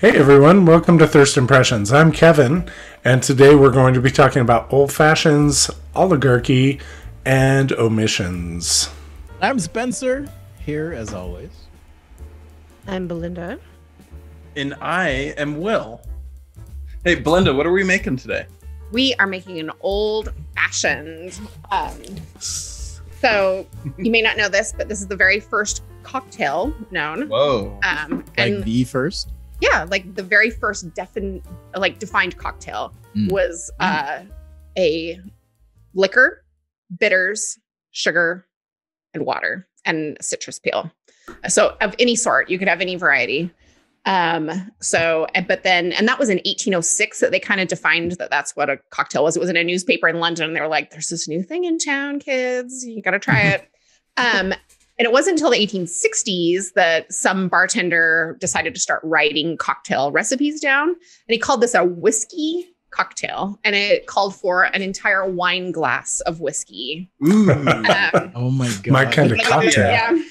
Hey everyone, welcome to Thirst Impressions. I'm Kevin, and today we're going to be talking about old fashions, oligarchy, and omissions. I'm Spencer, here as always. I'm Belinda. And I am Will. Hey, Belinda, what are we making today? We are making an old fashioned. So you may not know this, but this is the very first cocktail known. Whoa. Like the first? Yeah, like the very first defined cocktail was a liquor, bitters, sugar, and water, and citrus peel. So of any sort, you could have any variety. But then that was in 1806 that they kind of defined that that's what a cocktail was. It was in a newspaper in London. They were like, there's this new thing in town, kids. You got to try it. And it wasn't until the 1860s that some bartender decided to start writing cocktail recipes down. And he called this a whiskey cocktail. And it called for an entire wine glass of whiskey. Ooh. Oh my God. My kind of cocktail. Yeah.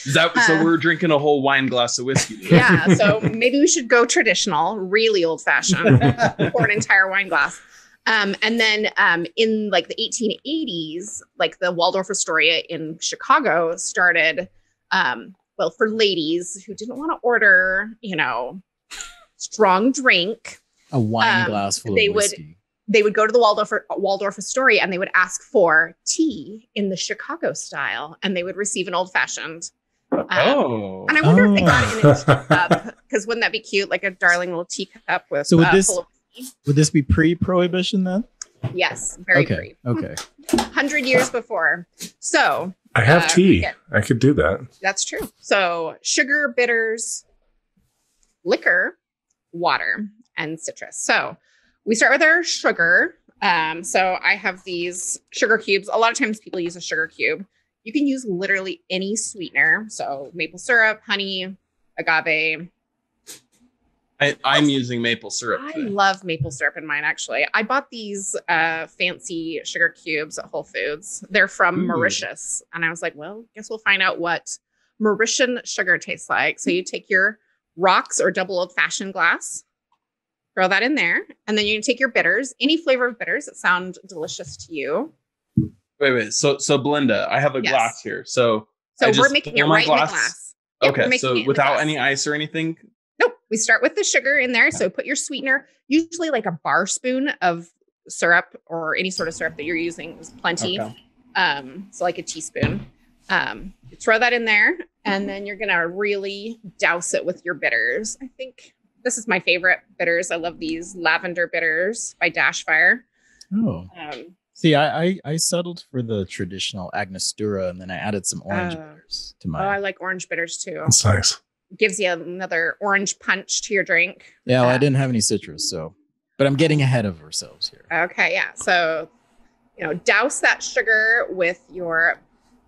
So we're drinking a whole wine glass of whiskey today. Yeah. So maybe we should go traditional, really old fashioned, pour an entire wine glass. And then in like the 1880s, like the Waldorf Astoria in Chicago started, for ladies who didn't want to order, strong drink. A wine glass full of whiskey. They would go to the Waldorf Astoria and they would ask for tea in the Chicago style, and they would receive an old fashioned. And I wonder if they got it in a teacup, because wouldn't that be cute? Like a darling little teacup with So full of whiskey. Would this be pre-prohibition then? Yes, very Okay. pre. Okay. 100 years before. So I have tea. yeah, I could do that. that's true. So sugar, bitters, liquor, water, and citrus. So we start with our sugar. So I have these sugar cubes. A lot of times people use a sugar cube. You can use literally any sweetener. So maple syrup, honey, agave. I'm using maple syrup I today. love maple syrup in mine, actually. I bought these fancy sugar cubes at Whole Foods. They're from Mauritius. And I was like, well, guess we'll find out what Mauritian sugar tastes like. So you take your rocks or double old-fashioned glass, throw that in there, and then you can take your bitters, any flavor of bitters that sound delicious to you. Wait. So Belinda, I have a Yes. glass here. So We're making it right in the glass. Yep, we're Okay, making so it in the without glass. any ice or anything? Nope. We start with the sugar in there. So put your sweetener, usually like a bar spoon of syrup or any sort of syrup that you're using is plenty. Okay. So like a teaspoon. You throw that in there, and then you're gonna really douse it with your bitters. I think this is my favorite bitters. I love these lavender bitters by Dashfire. Oh. See, I settled for the traditional Agnostura, and then I added some orange bitters to Oh, I mine. like orange bitters too. That's nice. Gives you another orange punch to your drink. Yeah, well, I didn't have any citrus, but I'm getting ahead of ourselves here. Okay, yeah. So, douse that sugar with your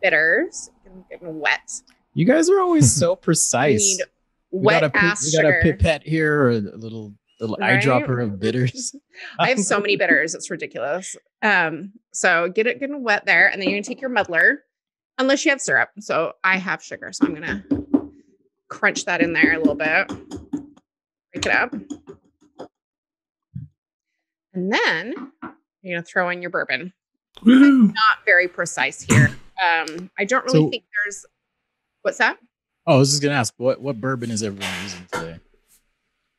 bitters. Getting wet. You guys are always so precise. You need We got wet-ass a sugar. pipette here, or a little Right? eyedropper of bitters. I have so many bitters. It's ridiculous. So get it getting wet there. And then you can take your muddler, unless you have syrup. So I have sugar. So I'm going to crunch that in there a little bit. Break it up. And then you're going to throw in your bourbon. Woo! Not very precise here. I don't really think there's... What's that? Oh, I was just gonna ask, what bourbon is everyone using today?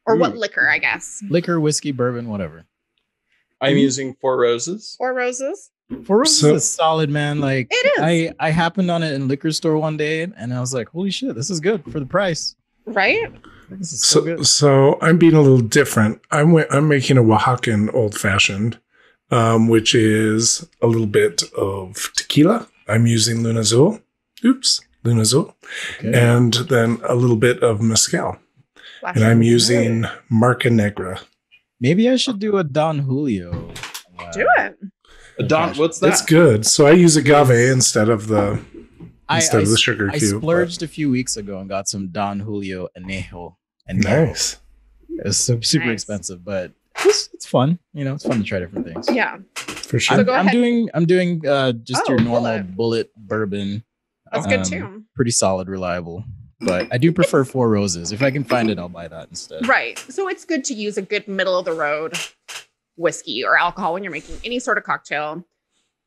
Or what liquor, I guess. Liquor, whiskey, bourbon, whatever. I'm using Four Roses. Or roses. Four Roses is solid, man. Like It is. I happened on it in liquor store one day, and I was like, holy shit, this is good for the price. Right? This is so good. So I'm being a little different. I'm making a Oaxacan old fashioned, which is a little bit of tequila. I'm using Luna Azul. Luna Azul. Okay. And then a little bit of mezcal. And I'm using Marca Negra. Maybe I should do a Don Julio. Do it. Don, what's that? It's good. So I use agave instead of the sugar I cube. splurged a few weeks ago and got some Don Julio Anejo. Nice. It's super Nice. expensive, but it's fun. It's fun to try different things. Yeah. For sure. So go I'm ahead. doing just Oh, your normal Bullet. bullet bourbon. That's good too. Pretty solid, reliable. but I do prefer Four Roses. If I can find it, I'll buy that instead. Right. So it's good to use a good middle of the road whiskey or alcohol when you're making any sort of cocktail.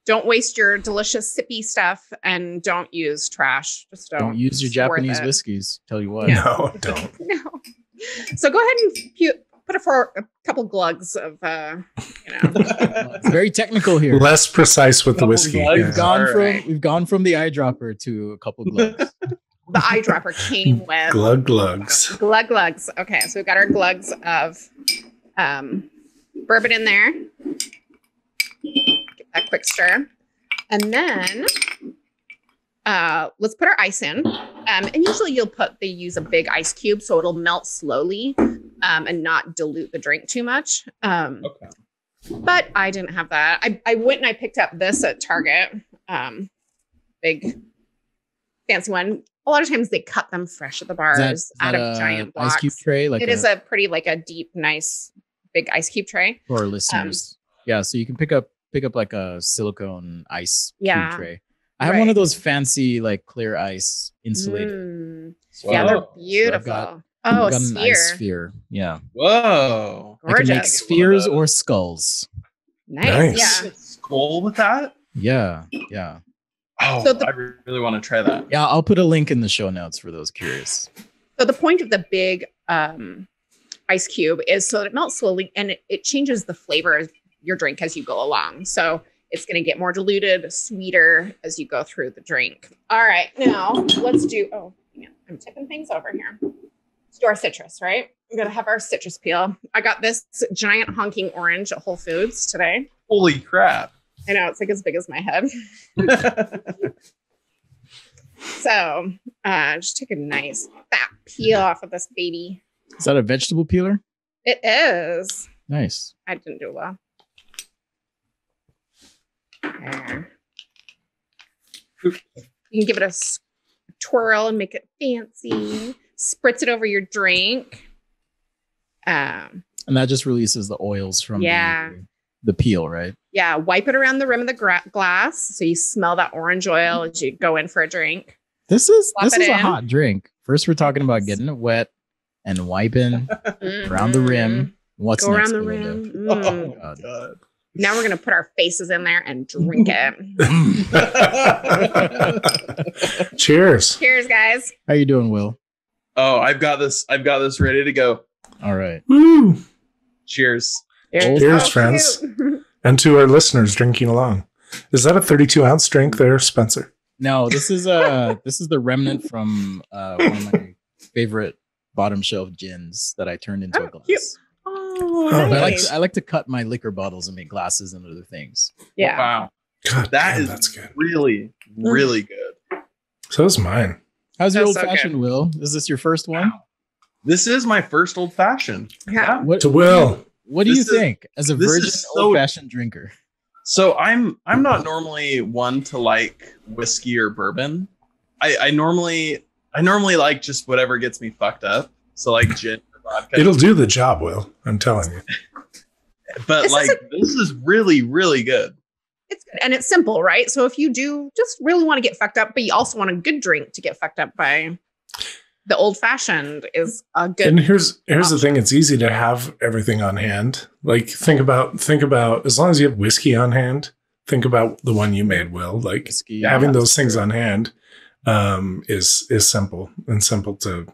Don't waste your delicious sippy stuff and don't use trash. Just don't use your Japanese whiskeys. Tell you what. No, don't. No. So go ahead and put a couple glugs of, Very technical here. Less precise with the whiskey. We've gone from the eyedropper to a couple glugs. The eyedropper came with glug glugs. Glug glugs. Okay, so we've got our glugs of bourbon in there. Get that quick stir. And then let's put our ice in. And usually they use a big ice cube so it'll melt slowly and not dilute the drink too much. Okay. But I didn't have that. I went and I picked up this at Target. Big fancy one. A lot of times they cut them fresh at the bars out of giant blocks. Ice cube tray? It is a pretty like a deep, nice, big ice cube tray. For our listeners. Yeah, so you can pick up like a silicone ice cube tray. I have one of those fancy like clear ice insulated. Yeah, they're beautiful. I've got an ice sphere. Yeah. Whoa. Gorgeous. I can make spheres or skulls. Nice. Yeah. Skull with that? Yeah. Oh, so I really want to try that. Yeah, I'll put a link in the show notes for those curious. So the point of the big ice cube is so that it melts slowly and it changes the flavor of your drink as you go along. So it's going to get more diluted, sweeter as you go through the drink. All right, now let's do, I'm tipping things over here. Let's do our citrus, right? We're going to have our citrus peel. I got this giant honking orange at Whole Foods today. Holy crap. I know, it's like as big as my head. So just take a nice fat peel off of this baby. Is that a vegetable peeler? It is. Nice. I didn't do well. There. You can give it a twirl and make it fancy. Spritz it over your drink. And that just releases the oils from the peel, right? Yeah. Wipe it around the rim of the glass so you smell that orange oil as you go in for a drink. This is a hot drink. First, we're talking about getting it wet and wiping around the rim. What's go next? Around the rim. Oh, God. Now we're going to put our faces in there and drink it. Cheers. Cheers, guys. How you doing, Will? Oh, I've got this ready to go. All right. Woo. Cheers. Cheers, friends. And to our listeners drinking along. Is that a 32-ounce drink there, Spencer? No, this is the remnant from one of my favorite bottom shelf gins that I turned into a glass. Cute. Oh, nice. I like to cut my liquor bottles and make glasses and other things. Yeah. Wow. God, that's good. Really, really good. So is mine. How's your old fashioned, Will? Is this your first one? Wow. This is my first old fashioned. Yeah. To Will. What do you think as a virgin old fashioned drinker? So I'm not normally one to like whiskey or bourbon. I normally like just whatever gets me fucked up. So like gin or vodka. It'll do the job, Will. I'm telling you. But this is really, really good. It's good. And it's simple, right? So if you do just really want to get fucked up, but you also want a good drink to get fucked up by, the old fashioned is a good. And here's the thing: it's easy to have everything on hand. Like think about as long as you have whiskey on hand. Think about the one you made, Will. Like whiskey, having those things on hand is simple to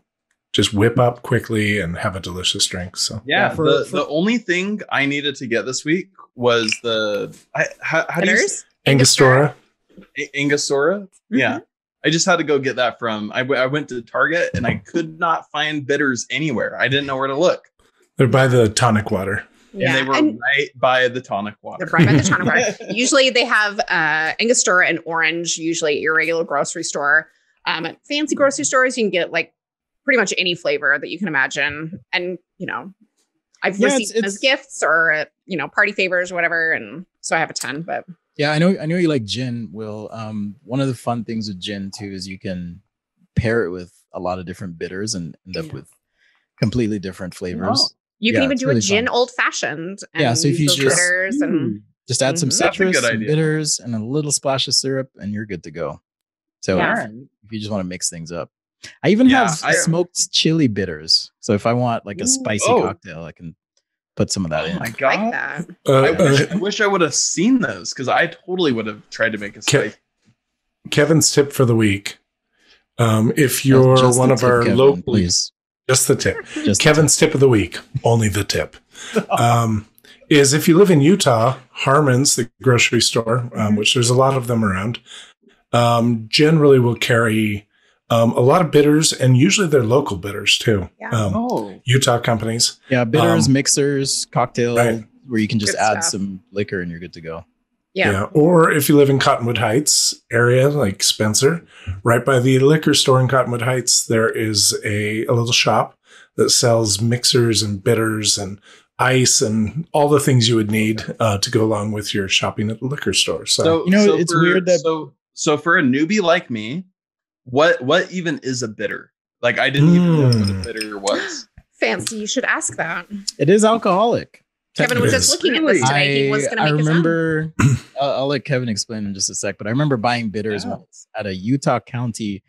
just whip up quickly and have a delicious drink. So the only thing I needed to get this week was how do you say? Angostura. Angostura. Mm-hmm. Yeah. I just had to go get that from. I went to Target and I could not find bitters anywhere. I didn't know where to look. They're by the tonic water. Yeah. And they were right by the tonic water. They're right by the tonic water. Usually they have Angostura and orange, usually at your regular grocery store. At fancy grocery stores, you can get like pretty much any flavor that you can imagine. And, I've received them as gifts or, party favors or whatever. And so I have a ton, but. Yeah, I know you like gin, Will. One of the fun things with gin too is you can pair it with a lot of different bitters and end up with completely different flavors. Oh. You can even do really a gin old fashioned. Yeah, so if you just add some citrus, some idea. Bitters, and a little splash of syrup, and you're good to go. So if you just want to mix things up. I even Yeah, have I- smoked chili bitters. So if I want like a spicy oh. cocktail, I can put some of that Oh in. my I god! like that. I wish I would have seen those because I totally would have tried to make a spicy. Kevin's tip for the week. If you're Just one the of tip, our Kevin, local, please. just the tip. Just Kevin's tip of the week, only the tip, is if you live in Utah, Harmon's, the grocery store, which there's a lot of them around, generally will carry a lot of bitters, and usually they're local bitters too. Yeah. Utah companies. Yeah, bitters, mixers, cocktail, Right. where you can just Good add stuff. some liquor and you're good to go. Yeah. Or if you live in Cottonwood Heights area, like Spencer, right by the liquor store in Cottonwood Heights, there is a little shop that sells mixers and bitters and ice and all the things you would need to go along with your shopping at the liquor store. So, It's weird that so for a newbie like me, what even is a bitter? Like I didn't even know what a bitter was. Fancy. You should ask that. it is alcoholic. Kevin was just looking at this today. He was going to I make his own. remember, I'll let Kevin explain in just a sec, but I remember buying bitters once at a Utah County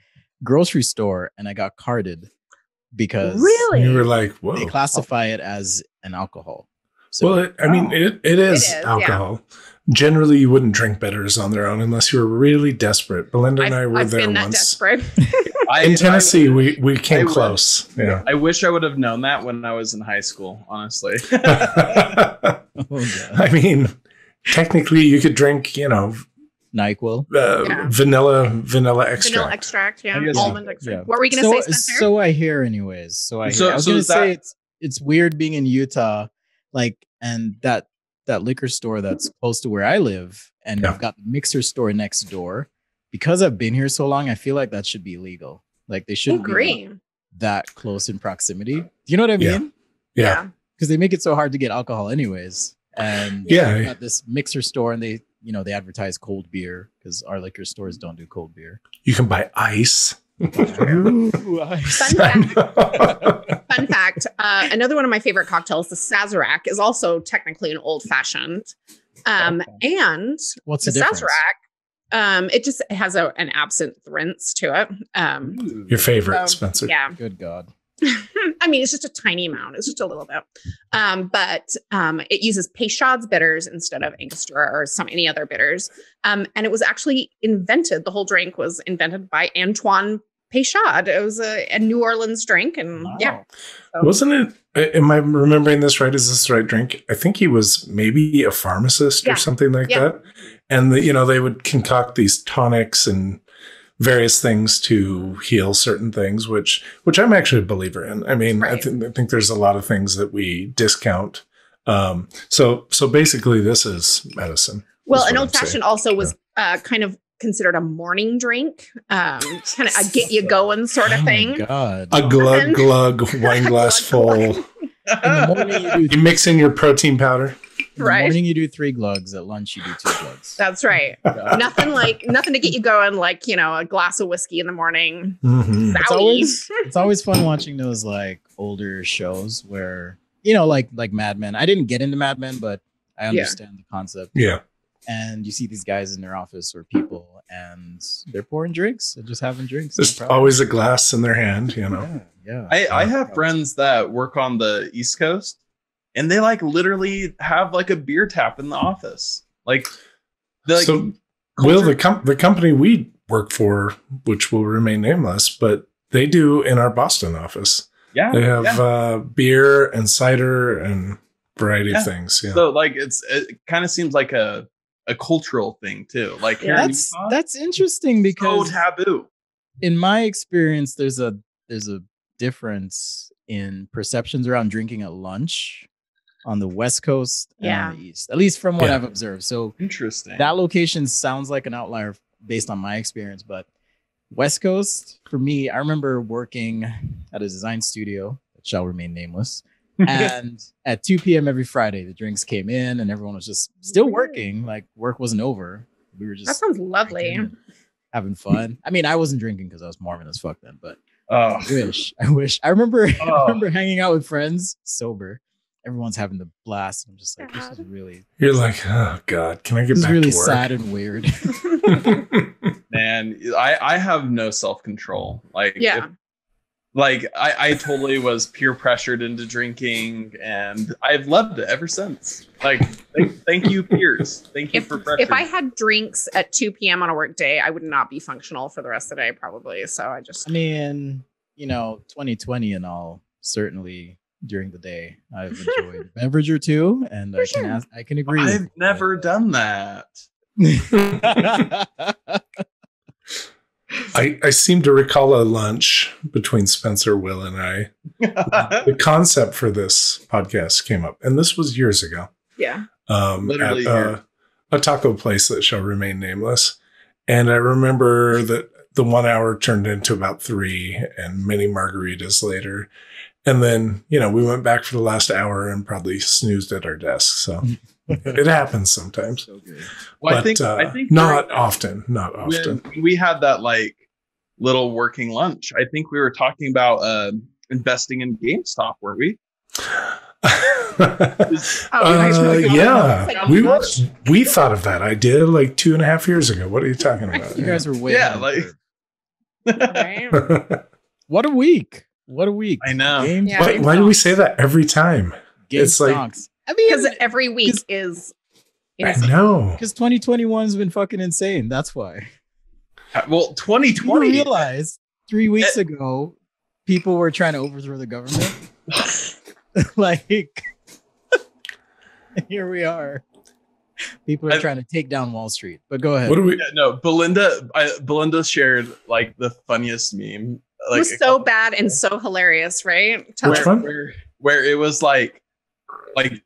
grocery store, and I got carded because Really? you were like, whoa. they classify it as an alcohol. So, Well, it is yeah. alcohol. Generally, you wouldn't drink bitters on their own unless you were really desperate. Belinda and I were I've there been that once. desperate. In Tennessee, we came I close. Yeah. I wish I would have known that when I was in high school, honestly. I oh, God. mean, technically, you could drink, NyQuil. Yeah. vanilla Vanilla extract. extract. Yeah. I guess- Almond extract. Yeah. What were you going to say, Spencer? So I hear, anyways. So I So- was so going to is that- say it's weird being in Utah, like, and that liquor store that's close to where I live, and Yeah. we've got the mixer store next door. Because I've been here so long, I feel like that should be illegal. Like they I shouldn't be agree. that close in proximity. Do you know what I Yeah. mean? Yeah. Because they make it so hard to get alcohol, anyways. And Yeah. we've got this mixer store, and they advertise cold beer because our liquor stores don't do cold beer. You can buy ice. Fun fact, another one of my favorite cocktails, the Sazerac, is also technically an old fashioned. And What's the the difference? Sazerac, it just has an absinthe rinse to it. Your favorite, So, Spencer. Yeah. Good God. I mean, it's just a tiny amount. It's just a little bit. But it uses Peychaud's bitters instead of Angostura or any other bitters. And it was actually invented. The whole drink was invented by Antoine Peychaud. It was a New Orleans drink. And yeah. So, Wasn't it? Am I remembering this right? Is this the right drink? I think he was maybe a pharmacist Yeah. or something like Yeah. that. And they would concoct these tonics and various things to heal certain things, which I'm actually a believer in. I mean, Right. I think there's a lot of things that we discount. So basically, this is medicine. well, is an what old I'm saying. fashioned also was kind of considered a morning drink, kind of a get you going sort of Oh my thing. God. A glug wine glass full. In the morning you do You mix in your protein powder. In the Right. morning you do 3 glugs. At lunch you do 2 glugs. That's right. nothing to get you going like, a glass of whiskey in the morning. Mhm. It's always fun watching those like older shows where like Mad Men. I didn't get into Mad Men, but I understand the concept. Yeah. And you see these guys in their office or people, and they're pouring drinks and just having drinks. There's No problem. always a glass in their hand, Yeah. I have friends that work on the East Coast, and they like literally have like a beer tap in the office. Like, So, Will, the company we work for, which will remain nameless, but they do in our Boston office. yeah, They have yeah. beer and cider and variety of things. Yeah. So like it kind of seems like a cultural thing too. Like here in Utah, That's interesting so because taboo. in my experience, there's a difference in perceptions around drinking at lunch on the West Coast and on the East, at least from what Yeah. I've observed. So Interesting. that location sounds like an outlier based on my experience, but West Coast for me, I remember working at a design studio that shall remain nameless. And at 2 p.m. every Friday, the drinks came in and everyone was just still working. Like work wasn't over. We were just That sounds lovely. drinking and having fun. I mean, I wasn't drinking because I was Mormon as fuck then, but Oh, I wish. I remember I Oh. remember hanging out with friends sober. Everyone's having the blast. I'm just like, this is really You're like, oh God, can I get back really to work? sad and weird. man, I have no self control. Like, Yeah. Like I totally was peer pressured into drinking, and I've loved it ever since. Like, thank you, peers. Thank you for pressure. If I had drinks at 2 p.m. on a work day, I would not be functional for the rest of the day, probably. So I mean, 2020 and all, certainly during the day, I've enjoyed a beverage or two, and I can agree. I've never done that. I seem to recall a lunch between Spencer, Will, and I. The concept for this podcast came up, and this was years ago. Yeah. Literally at a taco place that shall remain nameless. And I remember that the 1 hour turned into about 3 and many margaritas later. And then, we went back for the last hour and probably snoozed at our desk. So it happens sometimes. Well, but I think not often. Not often. When we had that like little working lunch, I think we were talking about investing in GameStop, weren't we? Yeah, we thought of that idea like 2.5 years ago. What are you talking about? You guys were way Right? What a week. What a week. I know. Why do we say that every time? It's like, because every week is insane. I know. Because 2021 has been fucking insane. That's why. Well, 2020. You realize 3 weeks ago, people were trying to overthrow the government. Like, here we are. People are trying to take down Wall Street. But go ahead. What do we? Belinda shared like the funniest meme. Like, it was so bad and so hilarious, right? Which one? Where it was like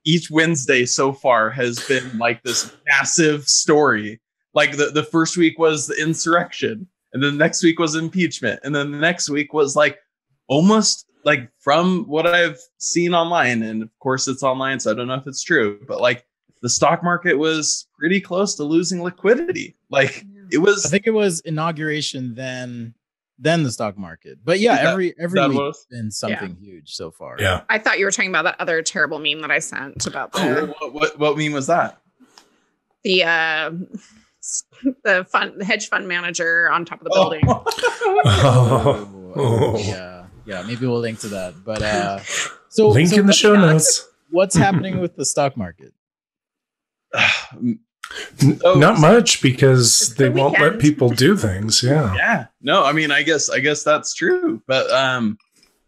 each Wednesday so far has been like this massive story. Like the first week was the insurrection, and then the next week was impeachment, and then the next week was like almost like from what I've seen online, and of course it's online, so I don't know if it's true, but like the stock market was pretty close to losing liquidity. Like it was. I think it was inauguration then the stock market. But yeah, every week has been something huge so far. Yeah. I thought you were talking about that other terrible meme that I sent about what meme was that? The hedge fund manager on top of the building. Yeah, maybe we'll link to that. But so link in the show notes. What's happening with the stock market? Not much, because they won't let people do things. Yeah. No, I mean, I guess that's true. But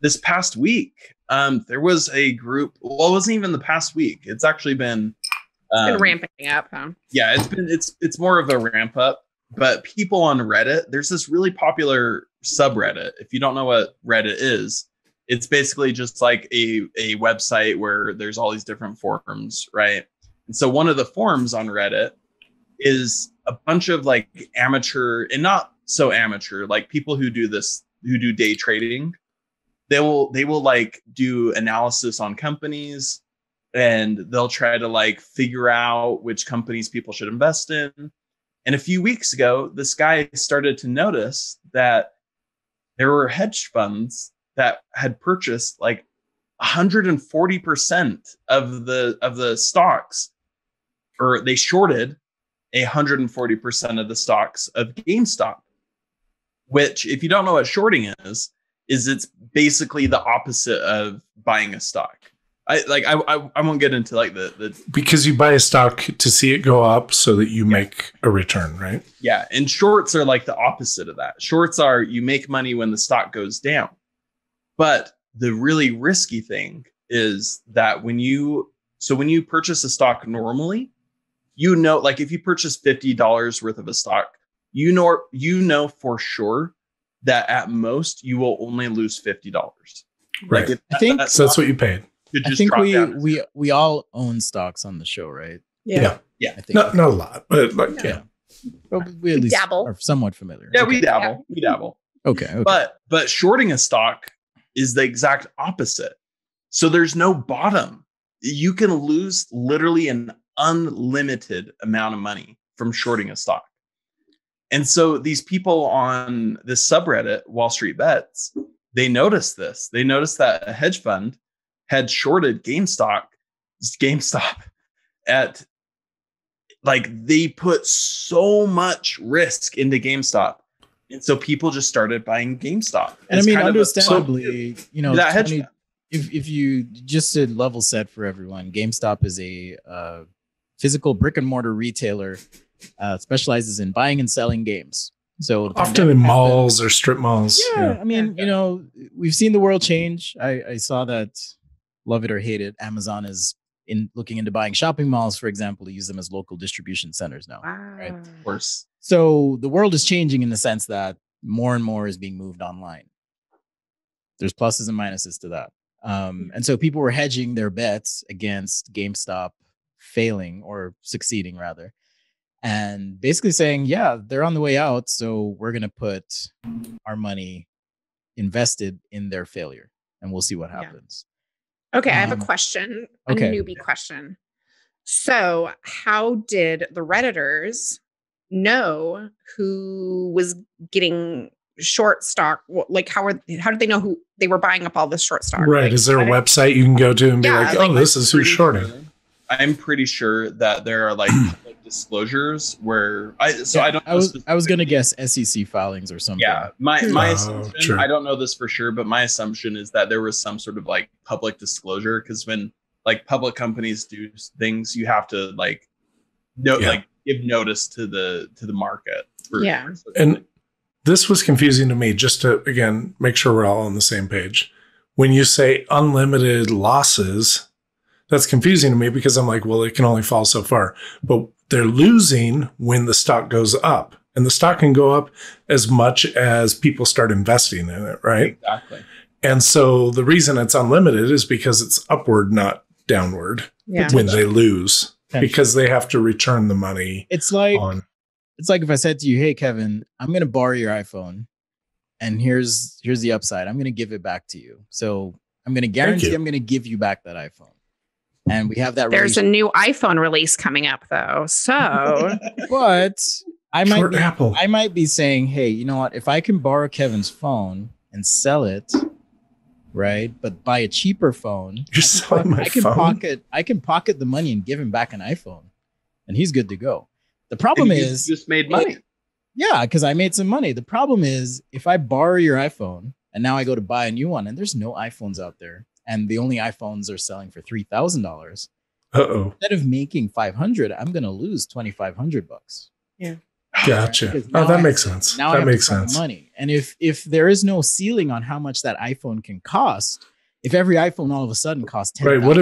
this past week, there was a group. Well, it wasn't even the past week. It's actually been ramping up. Huh? Yeah, it's more of a ramp up. But people on Reddit, there's this really popular subreddit. If you don't know what Reddit is, it's basically just like a website where there's all these different forums, right? And so one of the forums on Reddit is a bunch of like amateur and not so amateur, like people who do day trading. They will like do analysis on companies, and they'll try to like figure out which companies people should invest in. And a few weeks ago, this guy started to notice that there were hedge funds that had purchased like 140% of the stocks, or they shorted 140% of the stocks of GameStop, which, if you don't know what shorting is it's basically the opposite of buying a stock. I won't get into like the because you buy a stock to see it go up so that you make a return, right? Yeah, and shorts are like the opposite of that. Shorts are you make money when the stock goes down. But the really risky thing is that when you purchase a stock normally, like if you purchase $50 worth of a stock, you know for sure that at most you will only lose $50. Right. Like I think so that's what you paid. I think we all own stocks on the show, right? Yeah. I think not a lot, but like Well, we at least dabble. are somewhat familiar. Yeah, Okay. we dabble. We dabble. Okay. But shorting a stock is the exact opposite. So there's no bottom. You can lose literally an unlimited amount of money from shorting a stock. And so these people on this subreddit, Wall Street Bets, they noticed this. They noticed that a hedge fund had shorted GameStop at, like, they put so much risk into GameStop And so people just started buying GameStop. And It's I mean, kind of understandably, you know, that hedge Tony, fund. if you just to level set for everyone, GameStop is a physical brick and mortar retailer, specializes in buying and selling games. So the Often pandemic in happened. malls or strip malls. Yeah, I mean, Yeah. you know, we've seen the world change. I saw that, love it or hate it, Amazon is looking into buying shopping malls, for example, to use them as local distribution centers now. Wow. Right. Of course. So the world is changing in the sense that more and more is being moved online. There's pluses and minuses to that. And so people were hedging their bets against GameStop failing or succeeding rather. And basically saying, yeah, they're on the way out. So we're going to put our money invested in their failure and we'll see what happens. Okay, I have a question, a okay. newbie question. So, how did the Redditors know who was getting short stock? Like, how did they know who they were buying up all this short stock? Right. Like, Is there a website you can go to and be Yeah, like, like, oh, this is who's shorting? I'm pretty sure that there are like public disclosures where I don't know I was gonna guess SEC filings or something. Yeah, my Oh, assumption, true. I don't know this for sure, but my assumption is that there was some sort of like public disclosure, because when like public companies do things, you have to like like give notice to the market. Yeah. And this was confusing to me, just to, again, make sure we're all on the same page. When you say unlimited losses, that's confusing to me because I'm like, well, it can only fall so far. But they're losing when the stock goes up. And the stock can go up as much as people start investing in it, right? Exactly. And so the reason it's unlimited is because it's upward, not downward, when they lose, because they have to return the money. It's like if I said to you, hey, Kevin, I'm going to borrow your iPhone and here's the upside. I'm going to give it back to you. So I'm going to guarantee I'm going to give you back that iPhone. And we have that. There's a new iPhone release coming up, though. So, but I I might be saying, hey, you know what? If I can borrow Kevin's phone and sell it, right, but buy a cheaper phone, You're selling my phone? I can pocket the money and give him back an iPhone, and he's good to go. The problem is, you just made money. Yeah, because I made some money. The problem is, if I borrow your iPhone and now I go to buy a new one, and there's no iPhones out there, and the only iPhones are selling for $3,000. Instead of making $500, I'm going to lose $2,500. Yeah. Gotcha. Oh, that makes sense. Now that makes sense. Money. And if there is no ceiling on how much that iPhone can cost, if every iPhone all of a sudden costs $10,000, right, what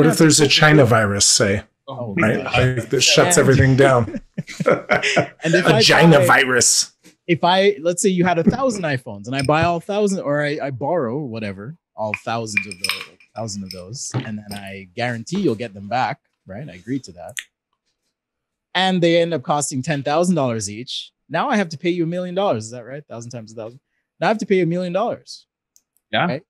if there's a China virus, say? Oh, right, like that shuts everything down. And if a China virus. If let's say you had 1,000 iPhones and I buy all 1,000, or I borrow or whatever, all thousands of those, and then I guarantee you'll get them back, right? I agree to that. And they end up costing $10,000 each. Now I have to pay you $1 million. Is that right? 1,000 times 1,000. Now I have to pay you $1 million. Yeah. Right?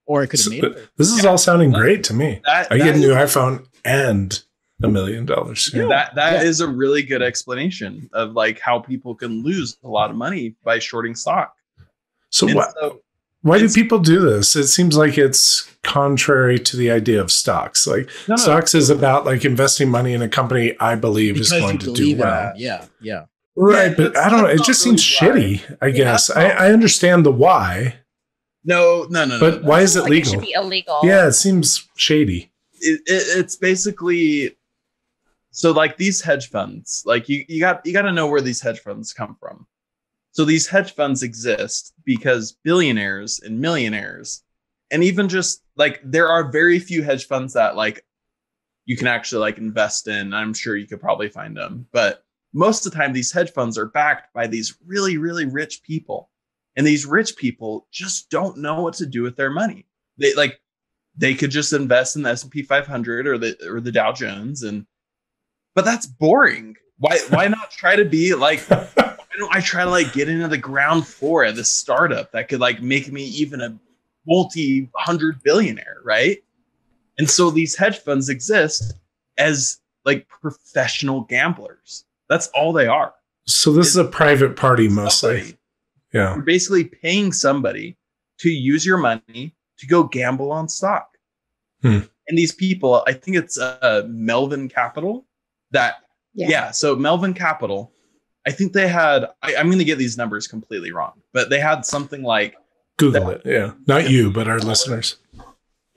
Or I could have made it. This is all sounding great to me. I get a new iPhone and $1 million. Yeah. That is a really good explanation of like how people can lose a lot of money by shorting stock. So why do people do this? It seems like it's contrary to the idea of stocks. Like stocks is about like investing money in a company I believe is going to do well. Yeah. Right, but I don't know. It just seems shitty, I guess. I understand the why. No. But why is it legal? It should be illegal. Yeah, it seems shady. It's basically so like these hedge funds, like you got to know where these hedge funds come from. So these hedge funds exist because billionaires and millionaires, and even just like there are very few hedge funds that like you can actually like invest in. I'm sure you could probably find them, but most of the time these hedge funds are backed by these really, really rich people. And these rich people just don't know what to do with their money. They could just invest in the S&P 500 or the Dow Jones, but that's boring. Why not try to be like, why don't I try to like get into the ground floor of this startup that could like make me even a multi-hundred billionaire, right? And so these hedge funds exist as like professional gamblers. That's all they are. So this is a private party mostly. Yeah. You're basically paying somebody to use your money to go gamble on stock. And these people, I think it's Melvin Capital. So Melvin Capital I think they had, I'm going to get these numbers completely wrong, but they had something like, Google it. Yeah. Not you, but our listeners.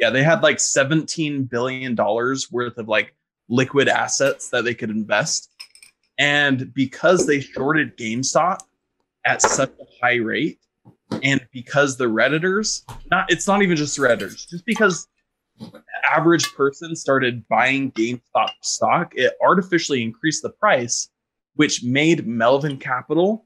yeah, they had like $17 billion worth of like liquid assets that they could invest. And because they shorted GameStop at such a high rate, and because the Redditors, it's not even just Redditors, just because the average person started buying GameStop stock, it artificially increased the price, which made Melvin Capital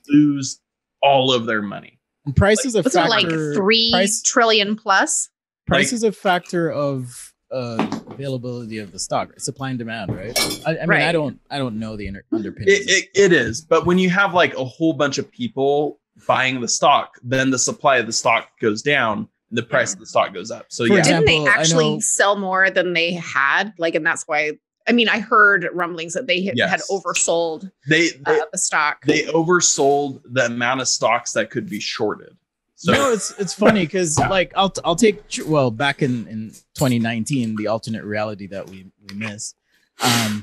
lose all of their money. And price is a Was it factor. like 3 trillion plus? Price Like- is a factor of availability of the stock, right? Supply and demand, right? I mean, Right. I don't know the underpinnings. It is, but when you have like a whole bunch of people buying the stock, then the supply of the stock goes down and the price of the stock goes up. So For yeah, example, Didn't they I actually know- sell more than they had? Like, and that's why. I mean, I heard rumblings that they had Yes. oversold they the stock. they oversold the amount of stocks that could be shorted. So No, it's funny because like I'll take back in 2019, the alternate reality that we miss,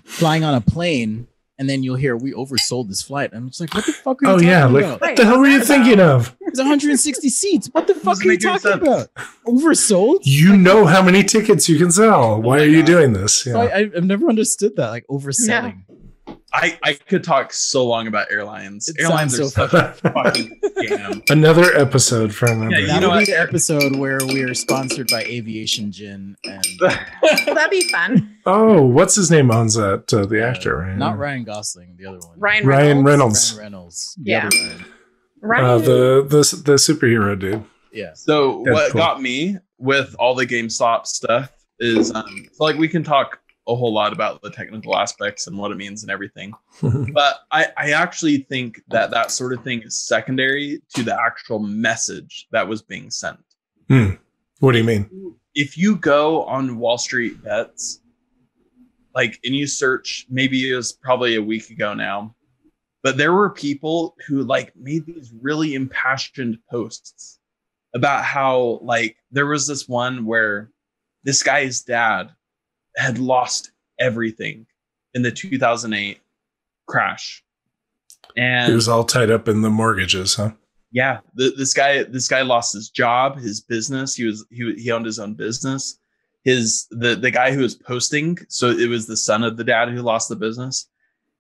flying on a plane, and then you'll hear we oversold this flight. I'm just like, what the fuck are you Oh, talking yeah. Like, about? what the hell were you thinking of? There's 160 seats. What the fuck Doesn't are you make any talking sense. about? Oversold? You know how many tickets you can sell. Why my are you God. doing this? So Yeah. I've never understood that, like overselling. I could talk so long about airlines. It Airlines sounds are so such a fucking scam. Another episode for another. Yeah, you That'll know be what? the episode where we are sponsored by Aviation Gin and Well, that'd be fun. Oh, what's his name owns that? The actor, right? not Ryan Gosling, the other one. Ryan Ryan Reynolds. Reynolds. Ryan Reynolds. The Yeah. other Ryan. Ryan. The superhero dude. Yeah. So what Deadpool. got me with all the GameStop stuff is so like we can talk a whole lot about the technical aspects and what it means and everything. But I actually think that sort of thing is secondary to the actual message that was being sent. What do you mean? If you go on Wall Street Bets, like, and you search, maybe it was probably a week ago now, but there were people who like made these really impassioned posts about how like there was this one where this guy's dad had lost everything in the 2008 crash. He And was all tied up in the mortgages, huh? yeah, this guy lost his job, his business. He owned his own business. The guy who was posting, so it was the son of the dad who lost the business.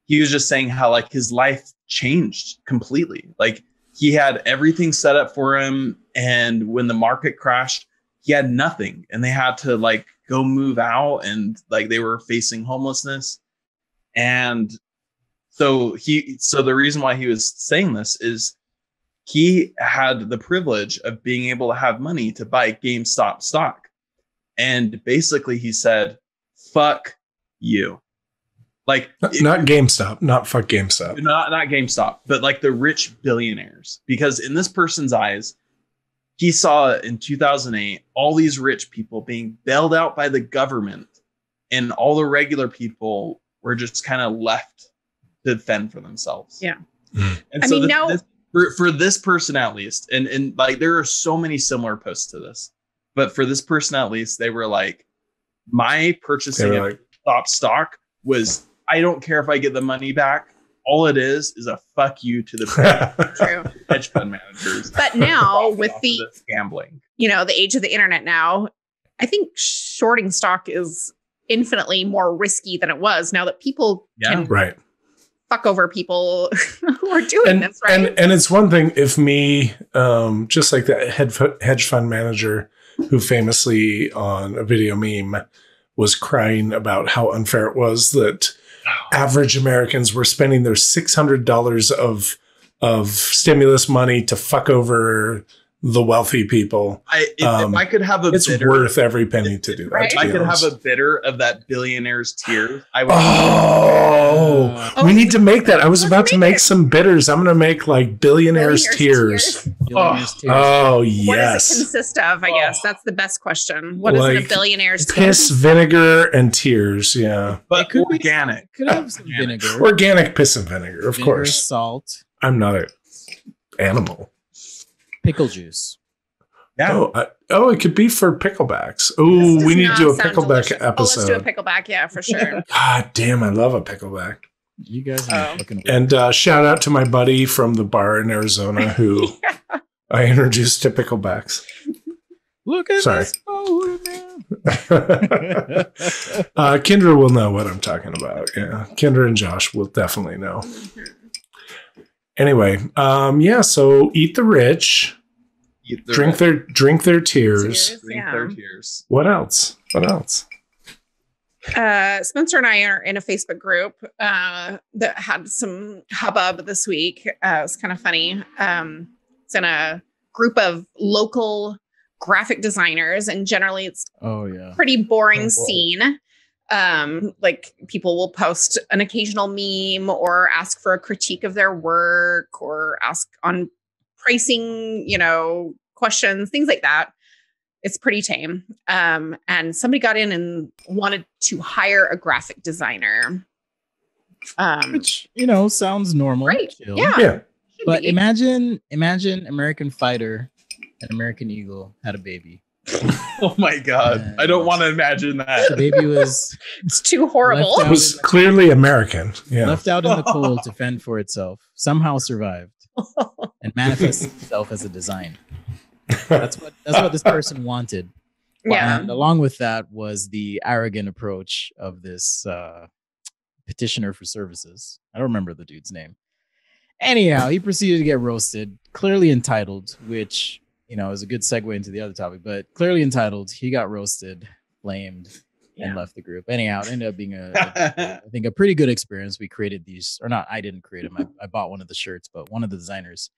He was just saying how like his life changed completely. Like he had everything set up for him, and when the market crashed, he had nothing, and they had to like go move out, and like they were facing homelessness. And so the reason why he was saying this is he had the privilege of being able to have money to buy GameStop stock. And basically he said, fuck you. Like Not GameStop, not fuck GameStop. not GameStop, but like the rich billionaires. Because in this person's eyes, he saw in 2008 all these rich people being bailed out by the government, and all the regular people were just kind of left to fend for themselves. Yeah. And I so mean, now- for this person at least, and like there are so many similar posts to this, but for this person at least, they were like, my purchasing They were of like- top stock was, I don't care if I get the money back. All it is a fuck you to the True. hedge fund managers. But now Off with of the this gambling. the age of the internet now, I think shorting stock is infinitely more risky than it was now that people Yeah. can Right. fuck over people who are doing this, right? And it's one thing if me, just like that hedge fund manager who famously on a video meme was crying about how unfair it was that average Americans were spending their $600 of stimulus money to fuck over the wealthy people. If I could have a It's bitter, worth every penny to do that. Right? to if I be could honest. have a bitter of that billionaire's tears, I would. Oh, we need to make that. I was about to make some bitters. I'm going to make like billionaires' tears. Billionaires tears. Oh, What does it yes. consist of? I guess that's the best question. What is it a Like, billionaire's Piss, vinegar, and tears. Yeah. But It could be- organic. Could have some vinegar. Organic piss and vinegar, of Vinegar, course. salt, I'm not an animal. pickle juice. Yeah. It could be for picklebacks. This Oh, does we need to not do a sound pickleback delicious. Oh, let's do a episode. pickleback, yeah, for sure. God damn, I love a pickleback. You guys are fucking. And shout out to my buddy from the bar in Arizona who I introduced to picklebacks. Look at Sorry. this photo, man. Kendra will know what I'm talking about. Yeah, Kendra and Josh will definitely know. Anyway, so eat the rich, drink their tears. Drink their tears. What else? Spencer and I are in a Facebook group that had some hubbub this week. It was kind of funny. It's in a group of local graphic designers, and generally it's pretty boring scene. Like people will post an occasional meme or ask for a critique of their work or ask on pricing, questions, things like that. It's pretty tame. And somebody got in and wanted to hire a graphic designer. Which, sounds normal. Right. Chill. Yeah. But imagine American Fighter and American Eagle had a baby. Oh my God. And I don't want to imagine that. the baby was It's too horrible. Left It was clearly American. Yeah. left out in the cold to fend for itself, somehow survived, and manifests itself as a design. That's what this person wanted. Yeah. And along with that was the arrogant approach of this petitioner for services. I don't remember the dude's name. Anyhow, he proceeded to get roasted, clearly entitled, which, is a good segue into the other topic, but clearly entitled. He got roasted, blamed, and left the group. Anyhow, it ended up being I think a pretty good experience. We created these, or not, I didn't create them. I bought one of the shirts, but one of the designers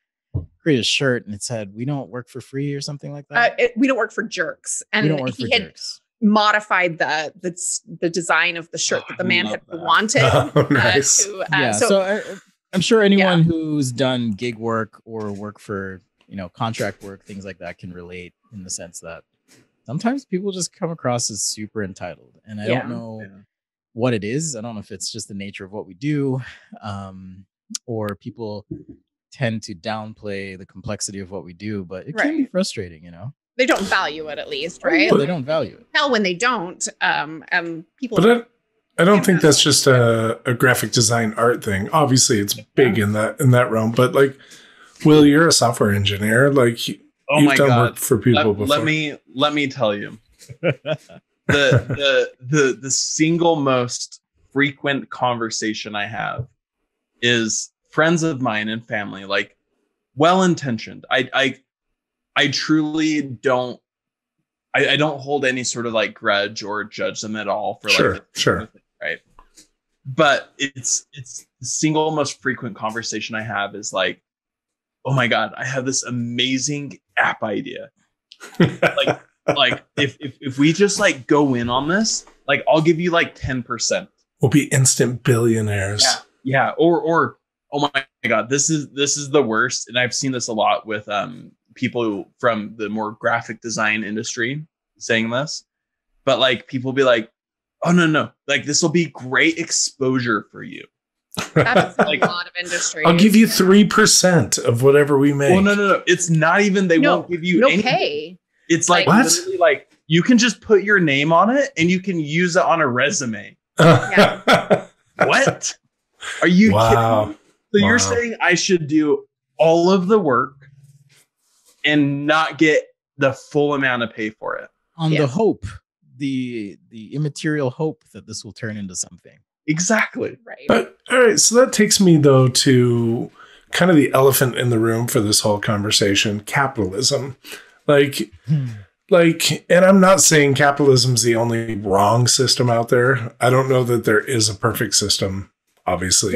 created a shirt and it said, "We don't work for free" or something like that. We don't work for jerks. And We don't work he for had jerks. modified the design of the shirt that the man had wanted. Oh, nice. So I'm sure anyone who's done gig work or work for, contract work, things like that can relate in the sense that sometimes people just come across as super entitled. And I don't know what it is. I don't know if it's just the nature of what we do, or people tend to downplay the complexity of what we do, but it can be frustrating, They don't value it, at least, right? They don't value it. Hell, when they don't, people. But I don't think that's just a graphic design art thing. Obviously, it's big in that realm. But like, Will, you're a software engineer. Like, you've done work for people before. Let me tell you, the single most frequent conversation I have is friends of mine and family, like well-intentioned. I truly don't. I don't hold any sort of like grudge or judge them at all for sure. Right. But it's the single most frequent conversation I have is like, oh my God, I have this amazing app idea. like if we just like go in on this, like I'll give you like 10%. We'll be instant billionaires. Yeah. Or oh my God, this is the worst. And I've seen this a lot with people from the more graphic design industry saying this, but like people be like, oh no, like this will be great exposure for you. That's like a lot of industries. I'll give you 3% of whatever we make. Well, no. It's not even. They won't give you any pay. It's like literally like you can just put your name on it and you can use it on a resume. What? Are you kidding me? So you're saying I should do all of the work and not get the full amount of pay for it? On the hope, the immaterial hope that this will turn into something. Exactly. Right. But all right, so that takes me though to kind of the elephant in the room for this whole conversation: capitalism. Like, and I'm not saying capitalism's the only wrong system out there. I don't know that there is a perfect system. Obviously,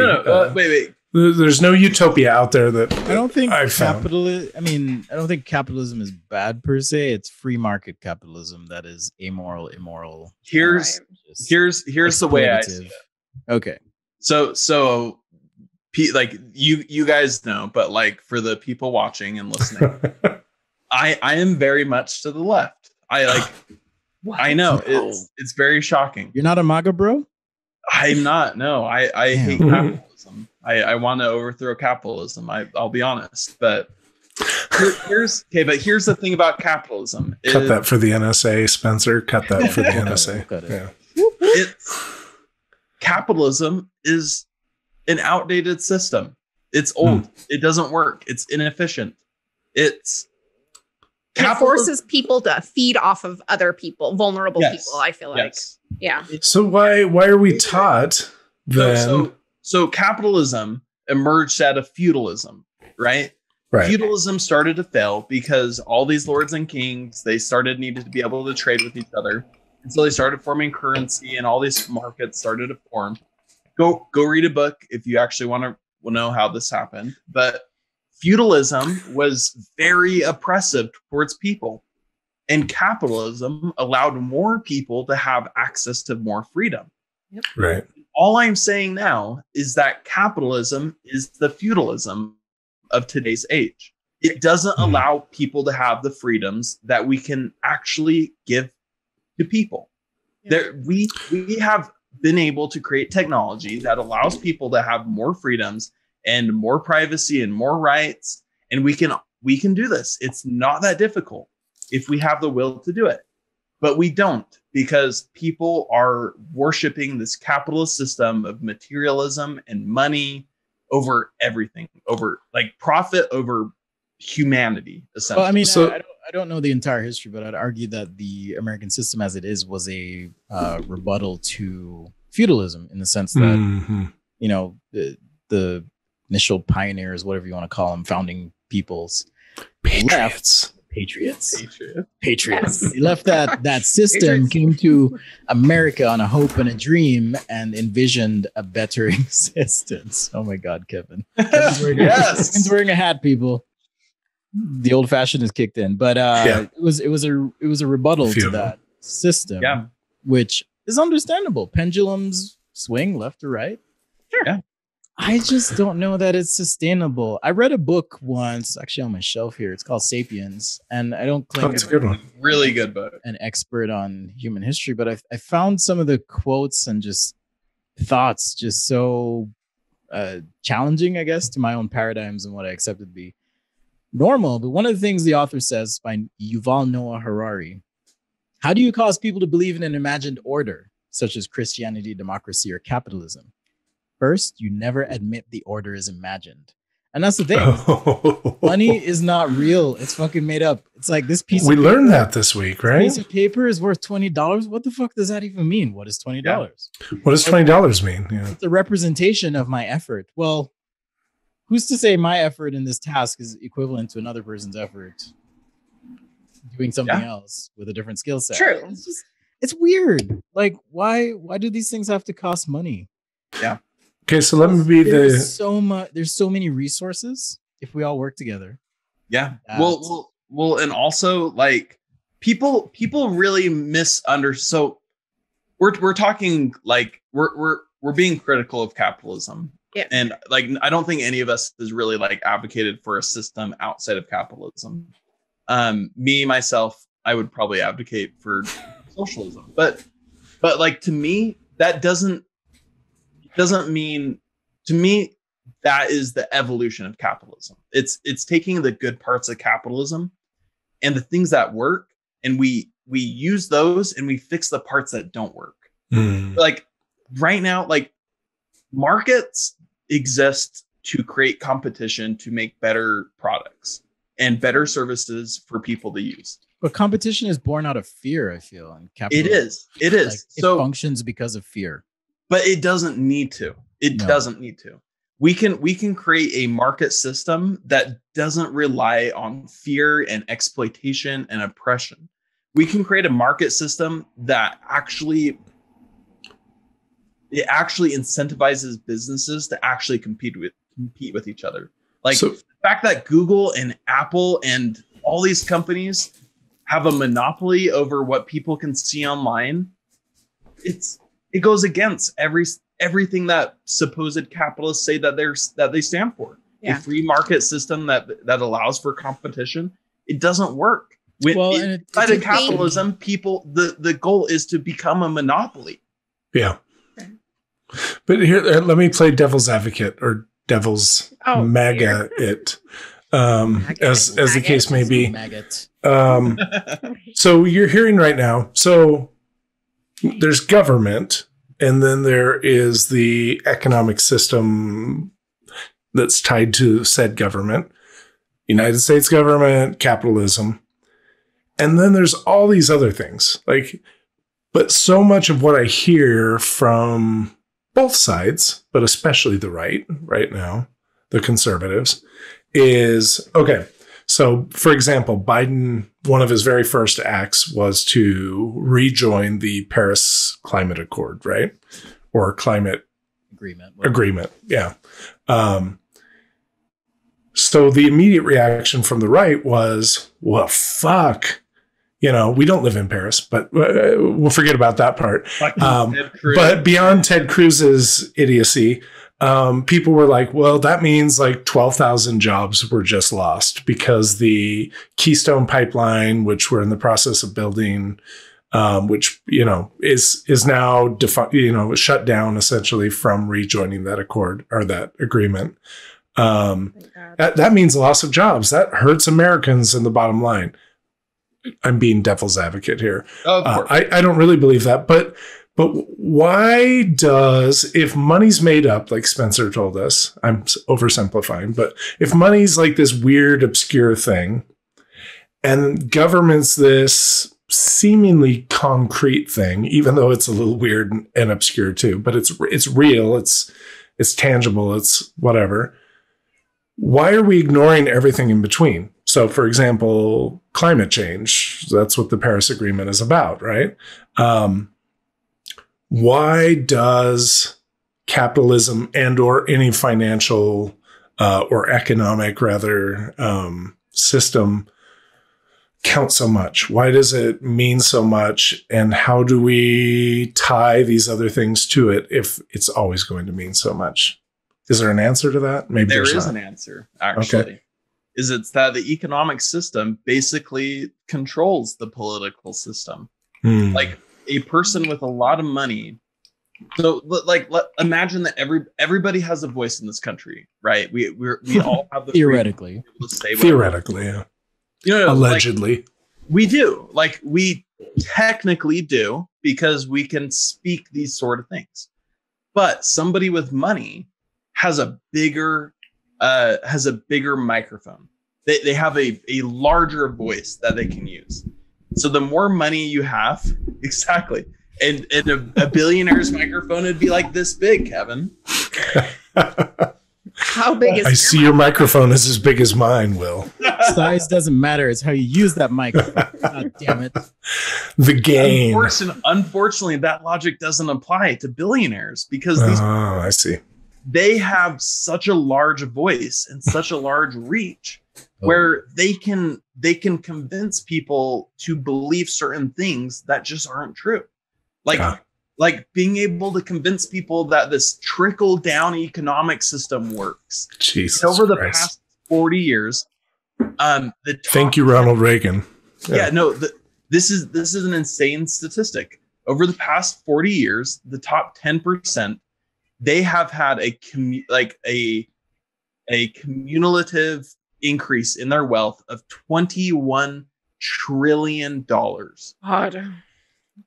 wait. There's no utopia out there that I don't think I've found. I don't think capitalism is bad per se. It's free market capitalism that is amoral, immoral. Here's the way I see it. Okay. So like you guys know, but like for the people watching and listening, I am very much to the left. I know it's very shocking. You're not a MAGA bro? I'm not. No, I hate capitalism. I want to overthrow capitalism. I'll be honest, but here's the thing about capitalism. Cut that for the NSA, Spencer. Cut that for the NSA. Cut it. Yeah. Capitalism is an outdated system. It's old. It doesn't work. It's inefficient. It forces people to feed off of other people, vulnerable people, I feel like. Yeah. So why are we taught then? So capitalism emerged out of feudalism, right? Right. Feudalism started to fail because all these lords and kings, they needed to be able to trade with each other. And so they started forming currency and all these markets started to form. Go read a book if you actually want to know how this happened. But feudalism was very oppressive towards people. And capitalism allowed more people to have access to more freedom. Yep. Right. All I'm saying now is that capitalism is the feudalism of today's age. It doesn't allow people to have the freedoms that we can actually give to people. Yeah. We have been able to create technology that allows people to have more freedoms and more privacy and more rights. And we can do this. It's not that difficult if we have the will to do it. But we don't, because people are worshiping this capitalist system of materialism and money over everything, over like profit over humanity, essentially. Well, I mean, I don't know the entire history, but I'd argue that the American system as it is was a rebuttal to feudalism in the sense that, you know, the initial pioneers, whatever you want to call them, founding peoples, Patriots. They left that system, came to America on a hope and a dream, and envisioned a better existence. Oh my God, Kevin! Kevin's wearing a hat, people. The old fashioned is kicked in, but it was a rebuttal to that system, which is understandable. Pendulums swing left to right. Sure. Yeah. I just don't know that it's sustainable. I read a book once, actually on my shelf here. It's called *Sapiens*, and I don't claim it's a good one. Really good book. An expert on human history, but I found some of the quotes and just thoughts just so challenging, I guess, to my own paradigms and what I accepted to be normal. But one of the things the author says by Yuval Noah Harari: how do you cause people to believe in an imagined order, such as Christianity, democracy, or capitalism? First, you never admit the order is imagined. And that's the thing. Money is not real. It's fucking made up. It's like this piece of paper. We learned that this week, right? This piece of paper is worth $20. What the fuck does that even mean? What is $20? Yeah. What does $20 mean? Yeah. It's a representation of my effort. Well, who's to say my effort in this task is equivalent to another person's effort doing something else with a different skill set? True. It's weird. Like, why do these things have to cost money? Yeah. Okay, so let me be there's so many resources if we all work together. Yeah. Well, and also like people really misunderstand. So we're talking like we're being critical of capitalism. Yeah. And like I don't think any of us has really like advocated for a system outside of capitalism. Me myself, I would probably advocate for socialism. But like to me, that doesn't mean, to me, that is the evolution of capitalism. It's taking the good parts of capitalism and the things that work, and we use those and we fix the parts that don't work. Like right now, like markets exist to create competition, to make better products and better services for people to use. But competition is born out of fear, I feel. And capitalism, it is. Like, so it functions because of fear. But it doesn't need to. It doesn't need to. We can create a market system that doesn't rely on fear and exploitation and oppression. We can create a market system that actually incentivizes businesses to actually compete with each other. Like the fact that Google and Apple and all these companies have a monopoly over what people can see online, it goes against everything that supposed capitalists say that they stand for. Yeah. A free market system that allows for competition, it doesn't work. Inside of capitalism, people the goal is to become a monopoly. Yeah. But here, let me play devil's advocate or devil's MAGA it, as the case may be. So you're hearing right now. So there's government, And then there is the economic system that's tied to said government, United States government, capitalism. And then there's all these other things. Like, but so much of what I hear from both sides, but especially the right now, the conservatives, is, okay, so for example, Biden, one of his very first acts was to rejoin the Paris Climate Accord, right? Or climate agreement. Yeah. So the immediate reaction from the right was, well, fuck, you know, we don't live in Paris, but we'll forget about that part. But beyond Ted Cruz's idiocy, people were like, well, that means like 12,000 jobs were just lost because the Keystone Pipeline, which we're in the process of building, which, you know, is now shut down essentially from rejoining that accord or that agreement. That means loss of jobs. That hurts Americans in the bottom line. I'm being devil's advocate here. I don't really believe that, but why does, if money's made up, like Spencer told us, I'm oversimplifying, but if money's like this weird, obscure thing, and government's this seemingly concrete thing, even though it's a little weird and obscure too, but it's real, it's tangible, it's whatever. Why are we ignoring everything in between? So, for example, climate change, that's what the Paris Agreement is about, right? Why does capitalism and or any financial or economic, rather, system count so much? Why does it mean so much? And how do we tie these other things to it if it's always going to mean so much? Is there an answer to that? Maybe there is not. An answer, actually. Okay. It's that the economic system basically controls the political system. Like a person with a lot of money. So, like, imagine that everybody has a voice in this country, right? We all have the theoretically, to say theoretically, yeah. You know, allegedly, like, we do. Like, we technically do because we can speak these sort of things. But somebody with money has a bigger microphone. They have a larger voice that they can use. So the more money you have, exactly. And a billionaire's microphone would be like this big, Kevin. How big is I see your microphone is as big as mine, Will. Size doesn't matter. It's how you use that microphone. God damn it. The game. Unfortunately, that logic doesn't apply to billionaires because I see. They have such a large voice and such a large reach where they can convince people to believe certain things that just aren't true. Like being able to convince people that this trickle down economic system works. Jesus over the Christ. Past 40 years, thank you, Ronald Reagan. This is an insane statistic. Over the past 40 years, the top 10%, they have had a cumulative increase in their wealth of $21 trillion. God, what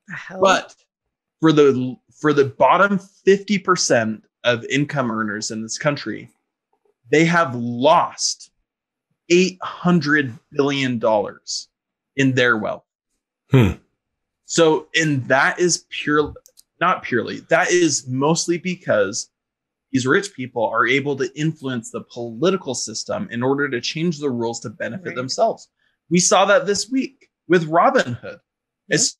the hell? But for the bottom 50% of income earners in this country, they have lost $800 billion in their wealth. So, and that is that is mostly because these rich people are able to influence the political system in order to change the rules to benefit themselves. We saw that this week with Robinhood. As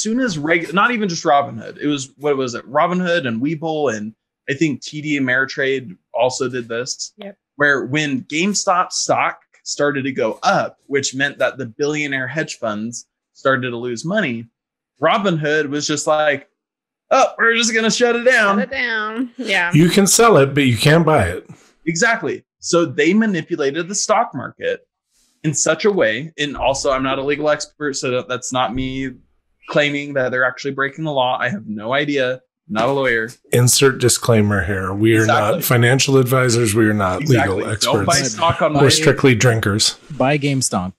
soon as not even just Robinhood, it was, what was it? Robinhood and Webull, and I think TD Ameritrade also did this. Yep. Where when GameStop stock started to go up, which meant that the billionaire hedge funds started to lose money, Robinhood was just like, oh, we're just going to shut it down. Shut it down. Yeah. You can sell it, but you can't buy it. Exactly. So they manipulated the stock market in such a way. And also, I'm not a legal expert, so that's not me claiming that they're actually breaking the law. I have no idea. I'm not a lawyer. Insert disclaimer here. We are not financial advisors. We are not legal experts. Don't buy stock on We're strictly drinkers. Buy GameStop.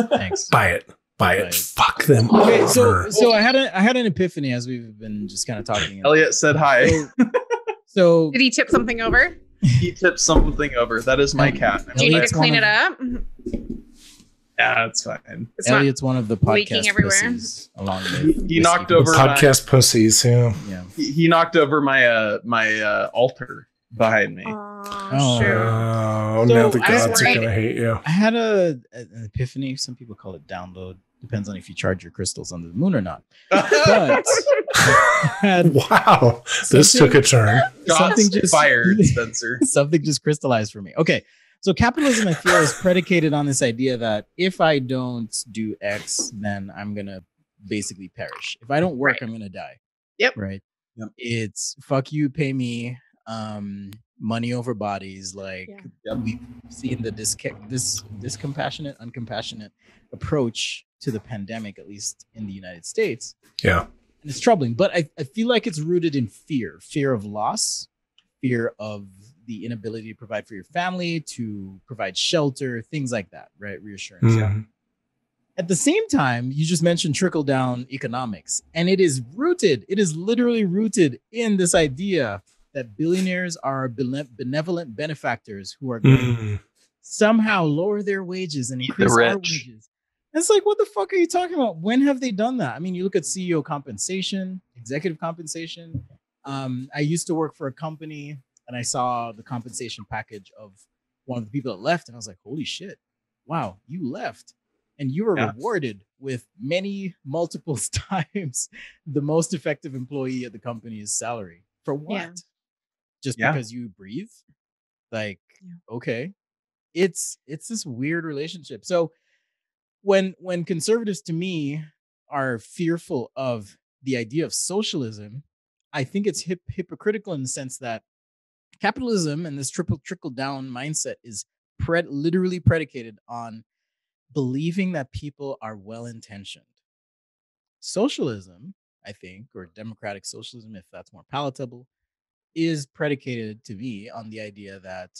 Thanks. Buy it. Buy it. Fuck them Okay, over. so I had an epiphany as we've been just kind of talking. Elliot said hi. So Did he tip something over? He tipped something over. That is my cat. Do you need Elliot's to clean one it up? Yeah, it's fine. It's not Elliot's one of the leaking podcast everywhere. pussies along with He knocked over Podcast pussies, yeah. Yeah. He knocked over my my altar behind me. Oh, shoot. Oh, So now the I gods are worried- gonna hate you. I had an epiphany. Some people call it download. Depends on if you charge your crystals under the moon or not. But I had Wow, this something- took a turn. something Shots just fired, Spencer. something just crystallized for me. Okay. So capitalism, I feel, is predicated on this idea that if I don't do X, then I'm gonna basically perish. If I don't work, Right. I'm gonna die. Yep. Right. Yep. It's fuck you, pay me, money over bodies. Like Yeah. Yep. we've seen the discompassionate, uncompassionate approach to the pandemic, at least in the United States. Yeah. And it's troubling, but I feel like it's rooted in fear of loss, fear of the inability to provide for your family, to provide shelter, things like that, right? Reassurance. Mhm. At the same time, you just mentioned trickle down economics, and it is literally rooted in this idea that billionaires are benevolent benefactors who are going to Mhm. somehow lower their wages and Eat the increase our rich. wages. It's like, what the fuck are you talking about? When have they done that? I mean, you look at CEO compensation, executive compensation. I used to work for a company and I saw the compensation package of one of the people that left, and I was like, holy shit, wow, you left. And you were Yeah. rewarded with multiple times the most effective employee at the company's salary. For what? Yeah. Just Yeah. because you breathe? Like, Yeah. okay. It's this weird relationship. So when conservatives, to me, are fearful of the idea of socialism, I think it's hypocritical in the sense that capitalism and this trickle down mindset is literally predicated on believing that people are well intentioned. Socialism, I think, or democratic socialism, if that's more palatable, is predicated to me on the idea that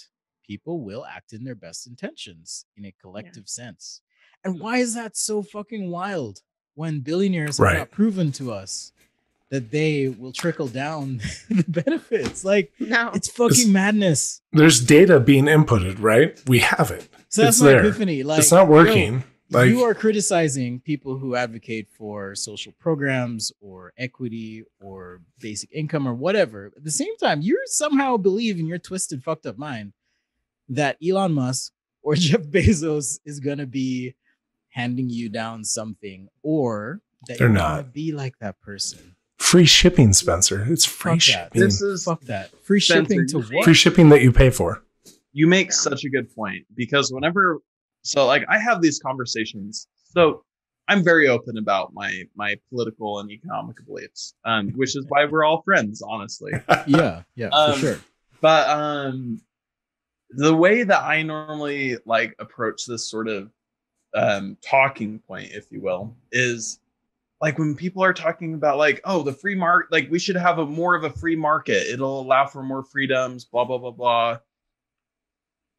people will act in their best intentions in a collective sense. And why is that so fucking wild when billionaires have Right. not proven to us that they will trickle down the benefits? Like, No. it's fucking madness. There's data being inputted, right? We have it. So that's It's my there. epiphany. Like, It's not yo, working. Like, you are criticizing people who advocate for social programs or equity or basic income or whatever. At the same time, you somehow believe in your twisted, fucked up mind that Elon Musk or Jeff Bezos is going to be handing you down something, or that They're you're not. going to be like that person. free shipping, Spencer. It's free Fuck that. shipping. This is Fuck that. Free Spencer, shipping to you what? Free shipping that you pay for. you make Yeah. such a good point, because whenever I have these conversations, so I'm very open about my political and economic beliefs, which is why we're all friends, honestly. Yeah, for sure. But the way that I normally like approach this sort of talking point, if you will, is like when people are talking about like, oh, the free market, like we should have more of a free market. It'll allow for more freedoms, blah, blah, blah, blah.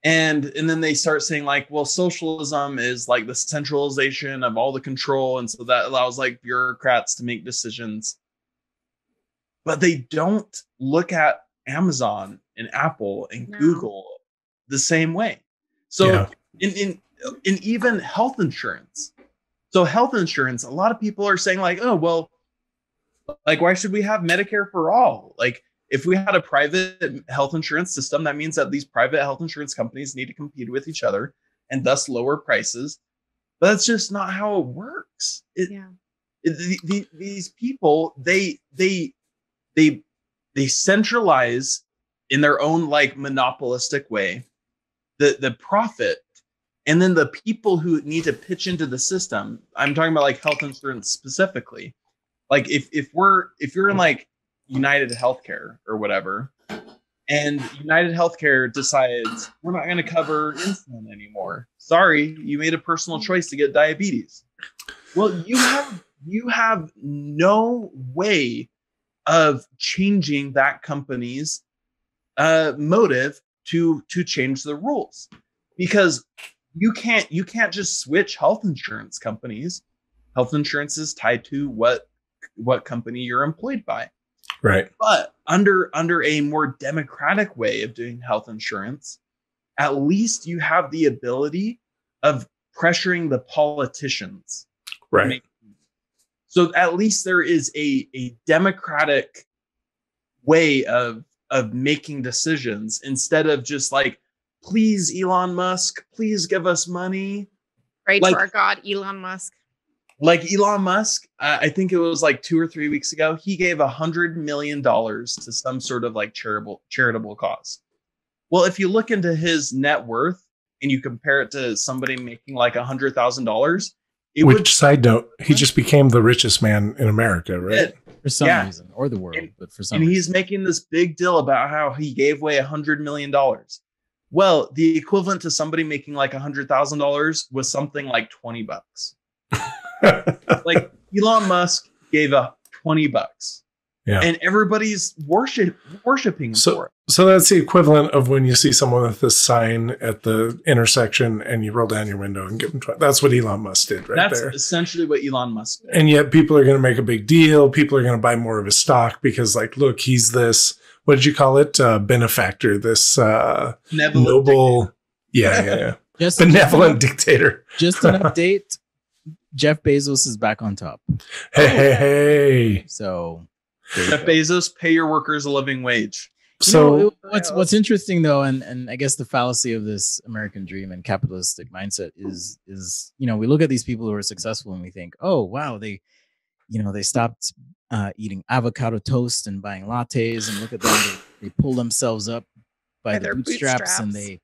And then they start saying like, well, socialism is like the centralization of all the control. And so that allows like bureaucrats to make decisions. But they don't look at Amazon and Apple and No. Google the same way. So Yeah. in even health insurance. So health insurance, a lot of people are saying like, oh, well, like, why should we have Medicare for all? Like, if we had a private health insurance system, that means that these private health insurance companies need to compete with each other and thus lower prices. But that's just not how it works. Yeah. These people, they centralize in their own like monopolistic way the profit, and then the people who need to pitch into the system. I'm talking about like health insurance specifically. Like if you're in like United Healthcare or whatever, and United Healthcare decides we're not going to cover insulin anymore. Sorry, you made a personal choice to get diabetes. Well, you have no way of changing that company's motive to change the rules, because you can't just switch health insurance companies. Health insurance is tied to what company you're employed by. Right. But under a more democratic way of doing health insurance, at least you have the ability of pressuring the politicians. Right. So at least there is a democratic way of making decisions instead of just like, please, Elon Musk, please give us money. Right, like, to our God, Elon Musk. Like Elon Musk, I think it was like 2 or 3 weeks ago, he gave $100 million to some sort of like charitable cause. Well, if you look into his net worth and you compare it to somebody making like $100,000, which side note, he just became the richest man in America, right? For some reason, or the world, but for some reason. And he's making this big deal about how he gave away $100 million. Well, the equivalent to somebody making like $100,000 was something like $20. Like Elon Musk gave up $20. Yeah. And everybody's worshiping for it. So that's the equivalent of when you see someone with this sign at the intersection and you roll down your window and give them 20. That's what Elon Musk did there. That's essentially what Elon Musk did. And yet people are going to make a big deal. People are going to buy more of his stock because, like, look, he's this, what did you call it? Benefactor, this noble. Yeah. Benevolent dictator. Just an update. Jeff Bezos is back on top. Hey. So Jeff Bezos, pay your workers a living wage. So what's interesting though, and I guess the fallacy of this American dream and capitalistic mindset is we look at these people who are successful and we think, oh wow, they stopped eating avocado toast and buying lattes, and look at them, they pull themselves up by their bootstraps and they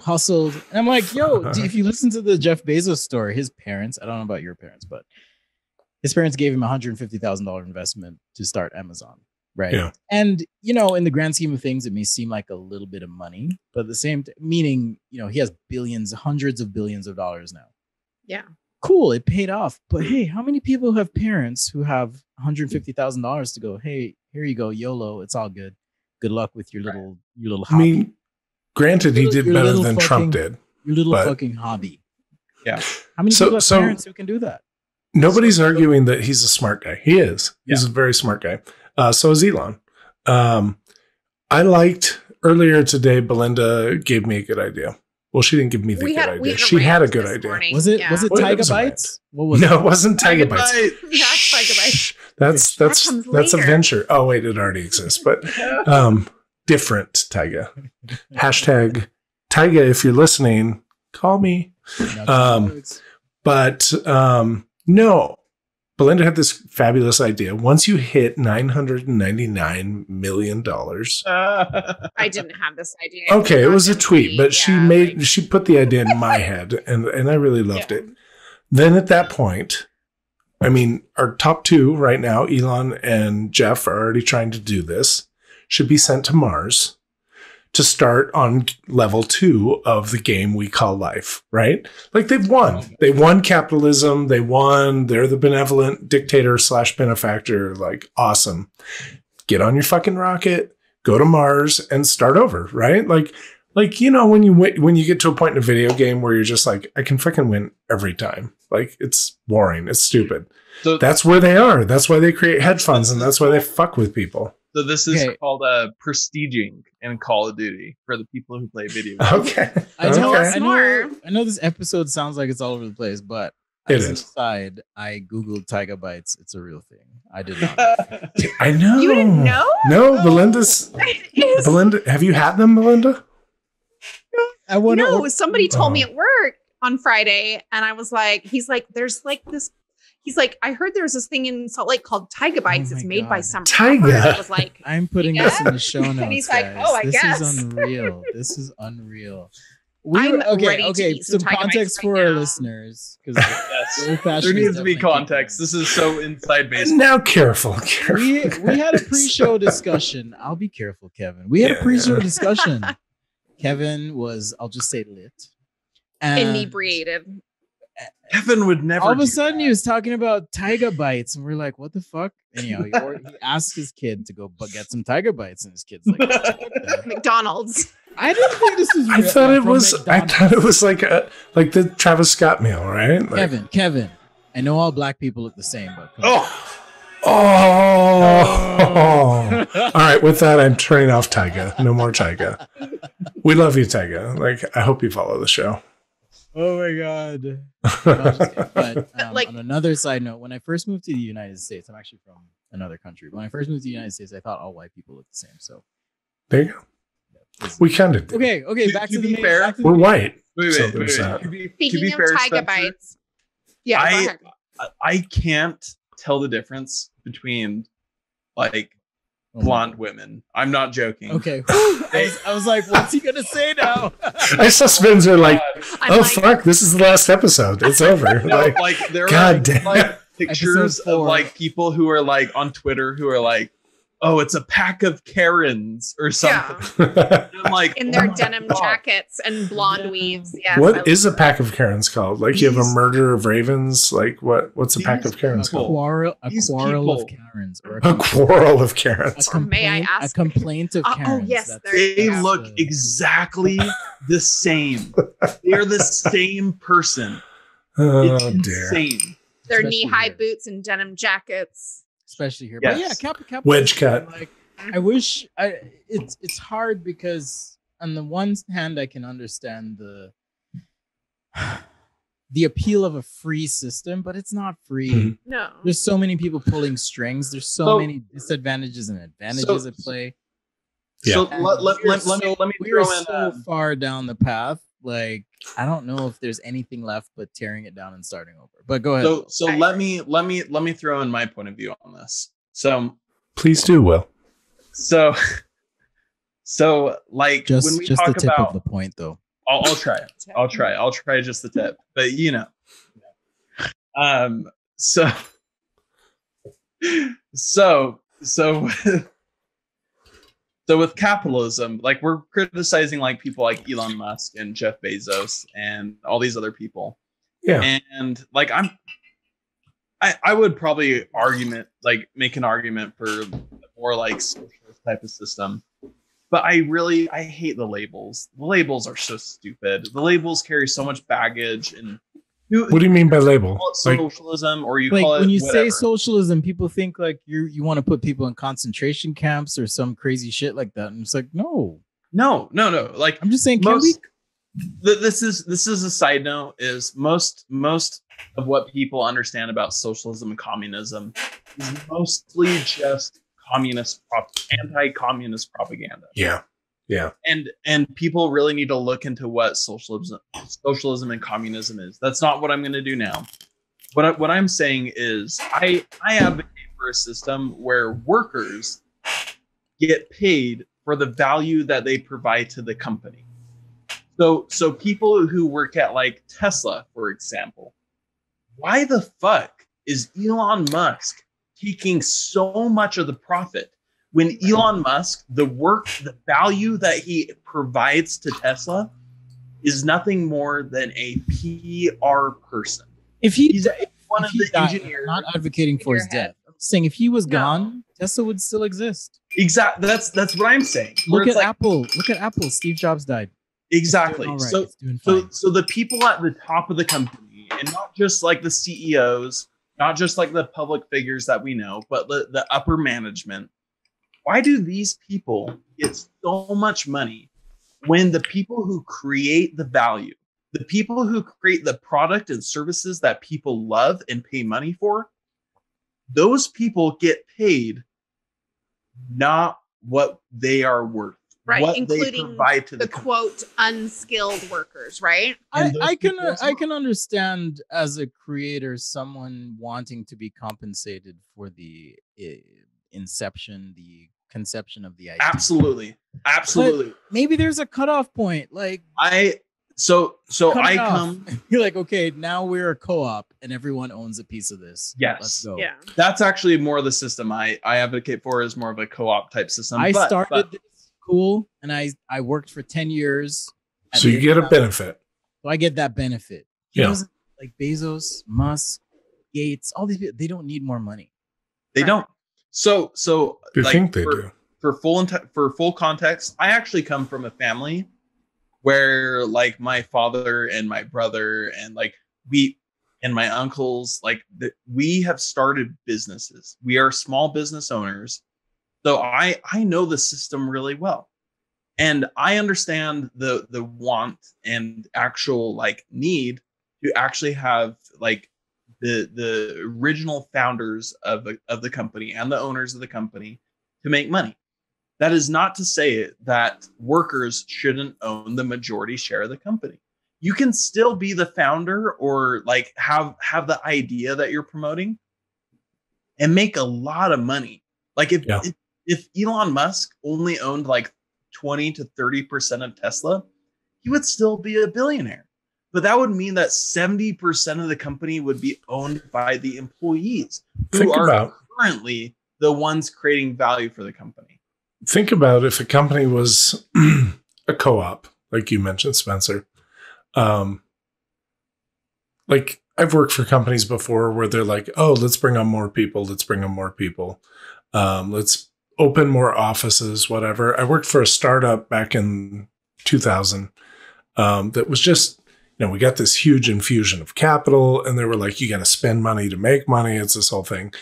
hustled. And I'm like, yo, if you listen to the Jeff Bezos story, his parents, I don't know about your parents, but his parents gave him $150,000 investment to start Amazon. Right. Yeah. And, in the grand scheme of things, it may seem like a little bit of money, but at the same meaning, he has billions, hundreds of billions of dollars now. Yeah. Cool. It paid off. But hey, how many people have parents who have $150,000 to go, hey, here you go, YOLO. It's all good. Good luck with your little hobby. I mean, granted, he did better than Trump did. Your little fucking hobby. Yeah. How many people have parents who can do that? Nobody's arguing that he's a smart guy. He is. He's a very smart guy. So is Elon. I liked earlier today, Belinda gave me a good idea. Well, she didn't give me the good idea. She had a good idea. Morning. Was it Tiger Bites? What was it wasn't Tiger Bites. Yeah, Tiger Bites. That's a venture. Oh, wait, it already exists. But different Tyga. Hashtag Tyga, if you're listening, call me. But no. Belinda had this fabulous idea. Once you hit $999 million. I didn't have this idea. Okay, it was a tweet, but she put the idea in my head and I really loved it. Then at that point, I mean, our top two right now, Elon and Jeff, are already trying to do this, should be sent to Mars to start on level 2 of the game we call life, right? Like they've won. They won capitalism. They won. They're the benevolent dictator / benefactor. Like, awesome. Get on your fucking rocket, go to Mars and start over, right? Like, when you get to a point in a video game where you're just like, I can fucking win every time. Like, it's boring. It's stupid. So that's where they are. That's why they create hedge funds and that's why they fuck with people. So this is called prestiging in Call of Duty for the people who play video games. Okay. I know this episode sounds like it's all over the place, but as an aside, I Googled Tiger Bites. It's a real thing. I did not. I know. You didn't know? No, Belinda, have you had them, Belinda? No, somebody told me at work on Friday, and I was like, he's like, there's like this. He's like, I heard there's this thing in Salt Lake called Tiger Bites. It's made by some Tiger. I was like, I'm putting this in the show notes. And he's like, guys. oh, I guess. This is unreal. This is unreal. Okay. Some context for our listeners, because there needs to be context. This is so inside baseball. Now, careful. We had a pre-show discussion. I'll be careful, Kevin. We had a pre-show discussion. Kevin was, I'll just say, lit. Inebriated. Kevin would never. All of a sudden, he was talking about Tiger Bites, and we're like, "What the fuck?" And he asked his kid to go get some Tiger Bites, and his kid's like, "McDonald's." I didn't think this was. I thought it was like the Travis Scott meal, right? Like, Kevin. I know all black people look the same, but Oh. All right. With that, I'm turning off Tyga. No more Tyga. We love you, Tyga. Like, I hope you follow the show. Oh my god. No, I'm just kidding. But Like- on another side note, when I first moved to the United States, I'm actually from another country. When I first moved to the United States, I thought all white people looked the same. So There you go. We kind of do. okay. Back To to be the main. fair, Back to the We're main- white. Wait, So wait, there's wait. that. To be Speaking of fair, Tyga Spencer, bites. Yeah, go ahead. I can't tell the difference between like Oh my blonde women. I'm not joking. Okay. I was like, what's he gonna say now? I saw Spencer like, I'm oh, like, fuck, this is the last episode. It's over. No, Like, like there God are damn. like pictures Episode of 4. like people who are like on Twitter who are like, oh, it's a pack of Karens or something. yeah, And I'm like, in their oh my denim God. jackets and blonde weaves. Yes, I what is a love pack of Karens called? Like, you have a These- murder of ravens? Like, what's a pack These of Karens a called? quarrel These of people- Karens, or A quarrel of Karens. May I ask- a complaint of Oh, Karens. yes, That's- there you They go. look the- exactly the same. They're the same person. Oh, It's dear. insane. Their especially knee-high here. boots and denim jackets. especially here. Yes. But yeah, Kappa Wedge cut. Like, I wish it's hard because on the one hand I can understand the appeal of a free system, but it's not free. Mhm. No. There's so many people pulling strings. There's so many disadvantages and advantages at play. Yeah. So And let me we throw are in. so far down the path. Like, I don't know if there's anything left but tearing it down and starting over. But go ahead. So let me throw in my point of view on this. Please do, Will. So like just when we just talk the tip about, of the point, though. I'll try it. I'll try just the tip. But you know, so with capitalism, like we're criticizing like people like Elon Musk and Jeff Bezos and all these other people. Yeah. And like I would probably make an argument for a more like socialist type of system. But I hate the labels. The labels are so stupid. The labels carry so much baggage. And What do you mean by label? call it Like, socialism, or you Like, call it when you whatever. say socialism, people think like you want to put people in concentration camps or some crazy shit like that. And it's like, no. No. Like I'm just saying, this is a side note. Is most of what people understand about socialism and communism is mostly just anti-communist propaganda. yeah. Yeah. And people really need to look into what socialism and communism is. That's not what I'm going to do now. What I'm saying is I advocate for a system where workers get paid for the value that they provide to the company. So people who work at like Tesla, for example, why the fuck is Elon Musk taking so much of the profit when Elon Musk, the value that he provides to Tesla is nothing more than a PR person. If he He's one of the died, engineers. I'm not advocating for his death. I'm saying if he was gone, Tesla would still exist. Exactly. That's what I'm saying. Where Look at it's like- Apple. Look at Apple. Steve Jobs died. Exactly. All right. So It's doing fine. So the people at the top of the company, and not just like the CEOs, not just like the public figures that we know, but the upper management. Why do these people get so much money when the people who create the value, the people who create the product and services that people love and pay money for, those people get paid not what they are worth, Right, what they including provide to the company. quote unskilled workers, right? And those I people as well. can understand as a creator someone wanting to be compensated for the inception, the conception of the idea. Absolutely. Maybe there's a cutoff point. Like So cut I it off. come. You're like, okay, now we're a co-op and everyone owns a piece of this. Yes. Let's go. Yeah. That's actually more of the system I advocate for, is more of a co-op type system. I But- started this cool and I worked for 10 years. So you get a benefit. So I get that benefit. Yeah. Like Bezos, Musk, Gates, all these people, they don't need more money. they don't. So You like, think they do. for full context, I actually come from a family where like my father and my brother and like and my uncles, like we have started businesses. We are small business owners. So I know the system really well. And I understand the want and actual like need to actually have like the original founders of the company and the owners of the company to make money. That is not to say that workers shouldn't own the majority share of the company. You can still be the founder or like have the idea that you're promoting and make a lot of money. Like if Elon Musk only owned like 20 to 30% of Tesla, he would still be a billionaire. But that would mean that 70% of the company would be owned by the employees who are currently the ones creating value for the company. Think about if a company was a co-op, like you mentioned, Spencer. Like I've worked for companies before where they're like, oh, let's bring on more people. Let's bring on more people. Let's open more offices, whatever. I worked for a startup back in 2000 that was just, we got this huge infusion of capital and they were like, you got to spend money to make money. It's this whole thing.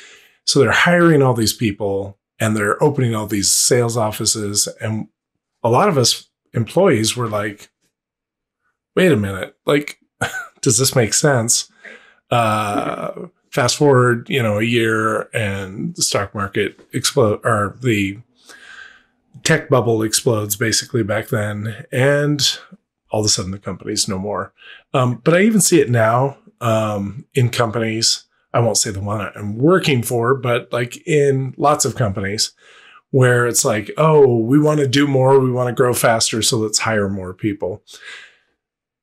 So they're hiring all these people and they're opening all these sales offices. And a lot of us employees were like, wait a minute, like, does this make sense? Fast forward, a year and the stock market explode, or the tech bubble explodes basically back then. And all of a sudden the company's no more. But I even see it now in companies. I won't say the one I'm working for, but like in lots of companies where it's like, oh, we want to do more. We want to grow faster. So let's hire more people,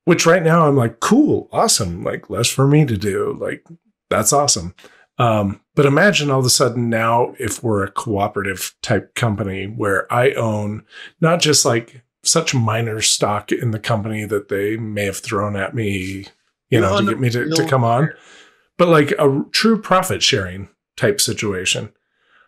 which right now I'm like, cool, awesome. Like less for me to do. Like that's awesome. But imagine all of a sudden now, if we're a cooperative type company where I own not just like such minor stock in the company that they may have thrown at me, to get me to come on, but like a true profit sharing type situation,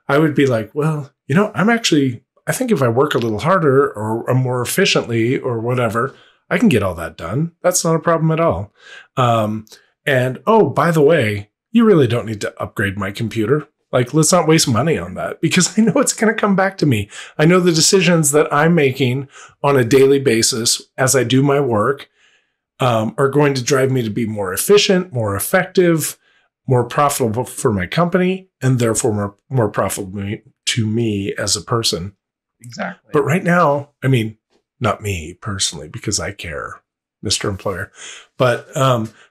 I would be like, well, I think if I work a little harder or more efficiently or whatever, I can get all that done. That's not a problem at all. And oh, by the way, you really don't need to upgrade my computer. Like, let's not waste money on that because I know it's going to come back to me. I know the decisions that I'm making on a daily basis as I do my work are going to drive me to be more efficient, more effective, more profitable for my company, and therefore more profitable to me as a person. Exactly. But right now, I mean, not me personally, because I care, Mr. Employer. But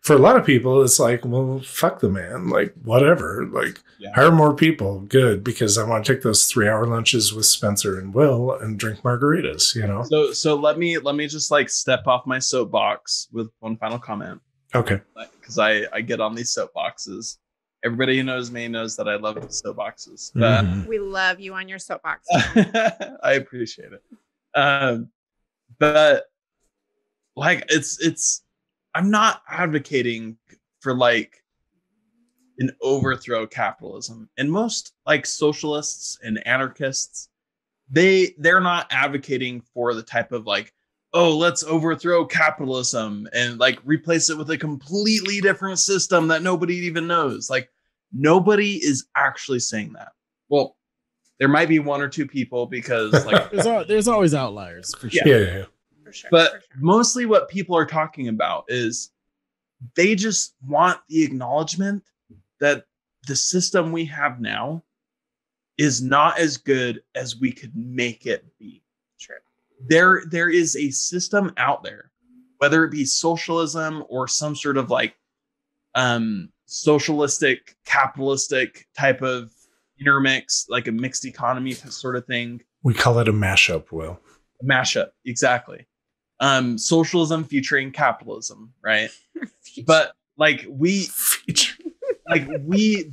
for a lot of people, it's like, well, fuck the man. Like, whatever. Like, hire more people. Good. Because I want to take those 3-hour lunches with Spencer and Will and drink margaritas, So let me just like step off my soapbox with one final comment. Okay. Because I get on these soapboxes. Everybody who knows me knows that I love soapboxes. But we love you on your soapbox. I appreciate it. But like it's I'm not advocating for like an overthrow capitalism. And most like socialists and anarchists, they're not advocating for the type of like, oh, let's overthrow capitalism and like replace it with a completely different system that nobody even knows. Like nobody is actually saying that. Well, there might be one or two people because like there's always outliers for sure. Yeah. For sure. But mostly what people are talking about is they just want the acknowledgement that the system we have now is not as good as we could make it be. True. There is a system out there, whether it be socialism or some sort of like socialistic, capitalistic type of intermix, like a mixed economy sort of thing. We call it a mashup, Will. A mashup, exactly. Socialism featuring capitalism, right? But like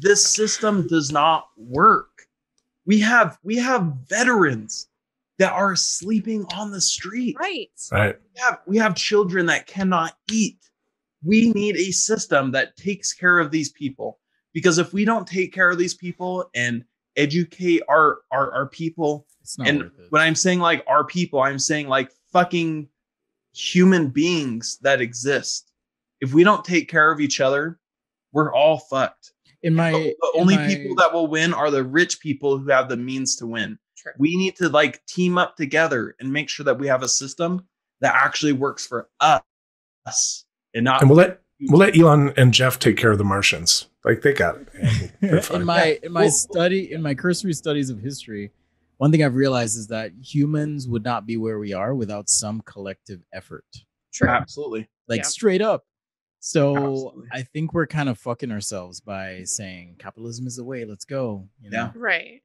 this system does not work. We have veterans that are sleeping on the street. Right. We have children that cannot eat. We need a system that takes care of these people, because if we don't take care of these people and educate our people, and when I'm saying like our people, I'm saying like fucking human beings that exist. If we don't take care of each other we're all fucked. The only people that will win are the rich people who have the means to win. True. We need to like team up together and make sure that we have a system that actually works for us and not. And we'll let Elon and Jeff take care of the Martians. Like they got it. in my cursory studies of history, one thing I've realized is that humans would not be where we are without some collective effort. True. Absolutely. Like straight up. So Absolutely. I think we're kind of fucking ourselves by saying capitalism is the way. Let's go. You know? Yeah. Right.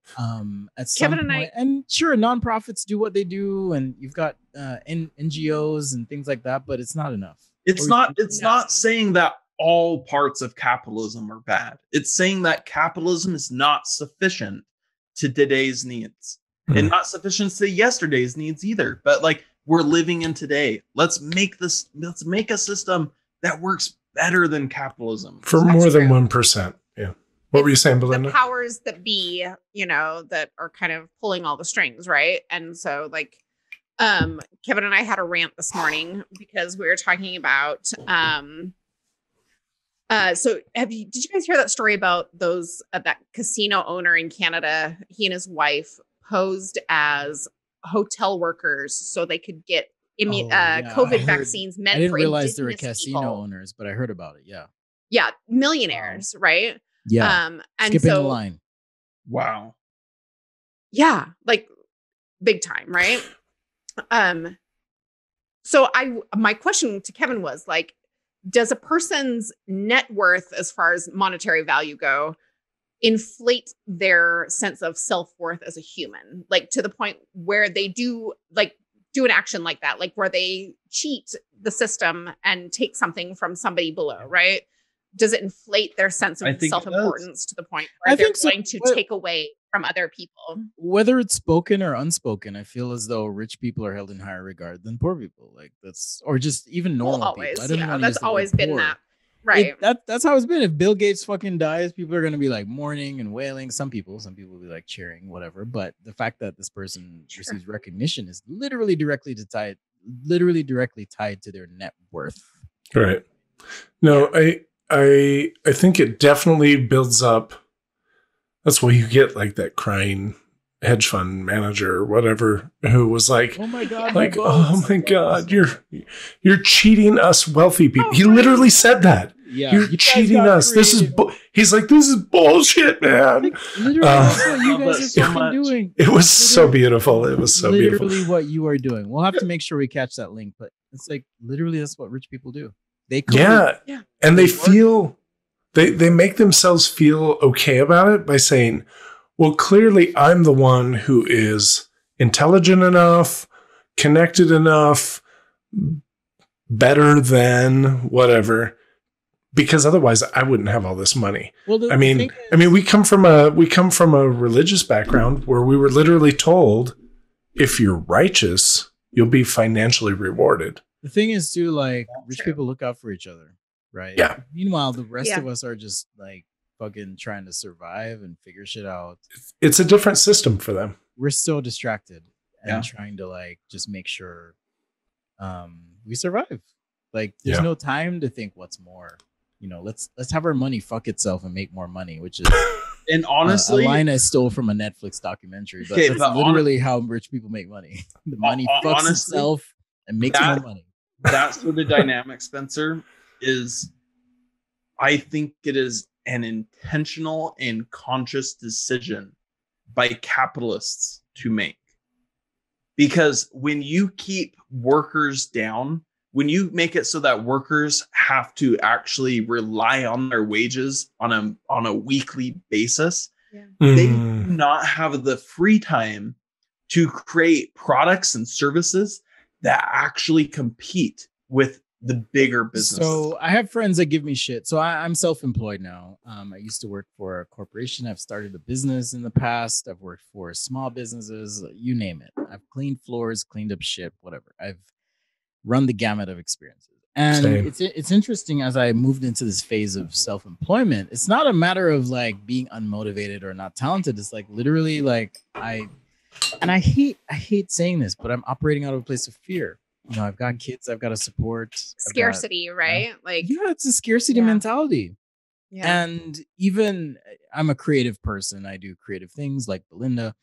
At some Kevin point, and sure, nonprofits do what they do, and you've got NGOs and things like that, but it's not enough. It's not saying that all parts of capitalism are bad. It's saying that capitalism is not sufficient to today's needs and not sufficient to yesterday's needs either. But like we're living in today. Let's make a system that works better than capitalism. For That's more than true. 1%. Yeah. What were you saying, Belinda? The powers that be, you know, that are kind of pulling all the strings, right? And so like Kevin and I had a rant this morning because we were talking about so did you guys hear that story about those that casino owner in Canada? He and his wife posed as hotel workers so they could get COVID vaccines meant I didn't for realize there were indigenous casino people. owners, but I heard about it. Yeah. Yeah, millionaires, right? Yeah. And Skipping so the line. Wow. yeah, like big time, right? So my question to Kevin was like, does a person's net worth as far as monetary value go inflate their sense of self-worth as a human, like to the point where they do an action like that, like where they cheat the system and take something from somebody below, right? Does it inflate their sense of self-importance to the point where they're going to take away from other people? Whether it's spoken or unspoken, I feel as though rich people are held in higher regard than poor people. Like that's, or just even normal always, people. I don't even wanna that's use the always word been poor. that. Right. That's how it's been. If Bill Gates fucking dies, people are gonna be like mourning and wailing. Some people will be like cheering, whatever. But the fact that this person receives recognition is literally directly tied to their net worth. Right. No, I think it definitely builds up. That's why you get like that crying hedge fund manager or whatever who was like, oh my god, oh my god, you're cheating us wealthy people. He literally said that. Yeah, you're cheating us. This is he's like, this is bullshit, man. Like, literally, that's what you guys are fucking doing. It was so beautiful. It was so beautiful. Literally what you are doing. We'll have to make sure we catch that link, but it's like literally that's what rich people do. They and they feel they make themselves feel okay about it by saying, well, clearly I'm the one who is intelligent enough, connected enough, better than whatever, because otherwise I wouldn't have all this money. Well, I mean, we come from a religious background where we were literally told, if you're righteous, you'll be financially rewarded. The thing is too, like rich people look out for each other, right? Yeah. Meanwhile, the rest of us are just like fucking trying to survive and figure shit out. It's a different system for them. We're so distracted and trying to like just make sure we survive. Like there's no time to think what's more. You know, let's have our money fuck itself and make more money, which is and honestly a line I stole from a Netflix documentary. But that's literally how rich people make money. The money fucks itself and makes more money. That's where the dynamic, Spencer, is. I think it is an intentional and conscious decision by capitalists to make. Because when you keep workers down, when you make it so that workers have to actually rely on their wages on a weekly basis, they do not have the free time to create products and services that actually compete with the bigger business. So I have friends that give me shit. So I'm self-employed now. I used to work for a corporation. I've started a business in the past. I've worked for small businesses, you name it. I've cleaned floors, cleaned up shit, whatever. I've run the gamut of experiences. And it's interesting as I moved into this phase of self-employment. It's not a matter of like being unmotivated or not talented. It's like literally like I hate saying this, but I'm operating out of a place of fear. You know, I've got kids I've got to support. Scarcity, right? Like, yeah, it's a scarcity mentality. Yeah. And even I'm a creative person. I do creative things like Belinda.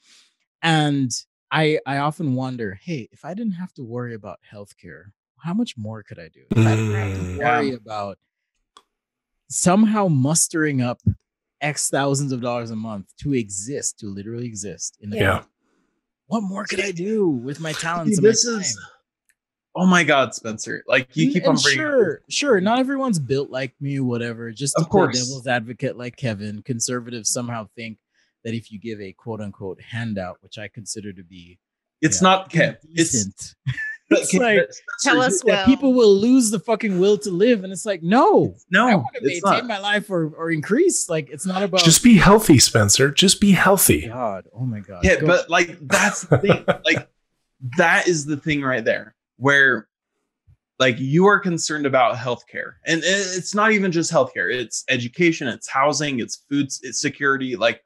And I often wonder, hey, if I didn't have to worry about healthcare, how much more could I do? If I didn't have to worry about somehow mustering up X thousands of dollars a month to exist, to literally exist in the world, what more could I do with my talents and my time? Oh my God, Spencer! Like you keep on bringing. Sure. Not everyone's built like me, whatever. Just to Of course, play devil's advocate, like Kevin, conservatives somehow think that if you give a quote unquote handout, which I consider to be, it's not Kev. It's like tell us that people will lose the fucking will to live, and it's like no, I want to maintain my life or increase. Like it's not about just be healthy, Spencer. Just be healthy. God, oh my God. Yeah, but like that's the thing. Like that is the thing right there, where like you are concerned about healthcare, and it's not even just healthcare. It's education, it's housing, it's food, it's security. Like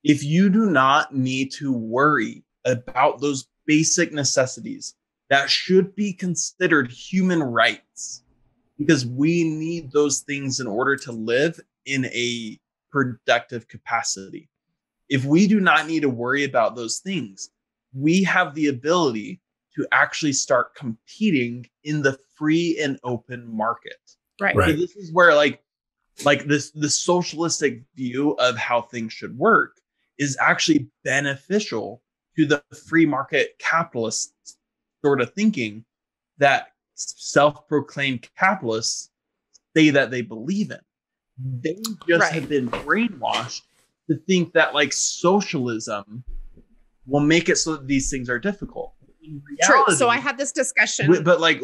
if you do not need to worry about those basic necessities that should be considered human rights, because we need those things in order to live in a productive capacity. If we do not need to worry about those things, we have the ability to actually start competing in the free and open market. Right. So this is where like this the socialistic view of how things should work is actually beneficial to the free market capitalist sort of thinking that self-proclaimed capitalists say that they believe in. They just have been brainwashed to think that like socialism will make it so that these things are difficult. In reality, true. So I had this discussion, but like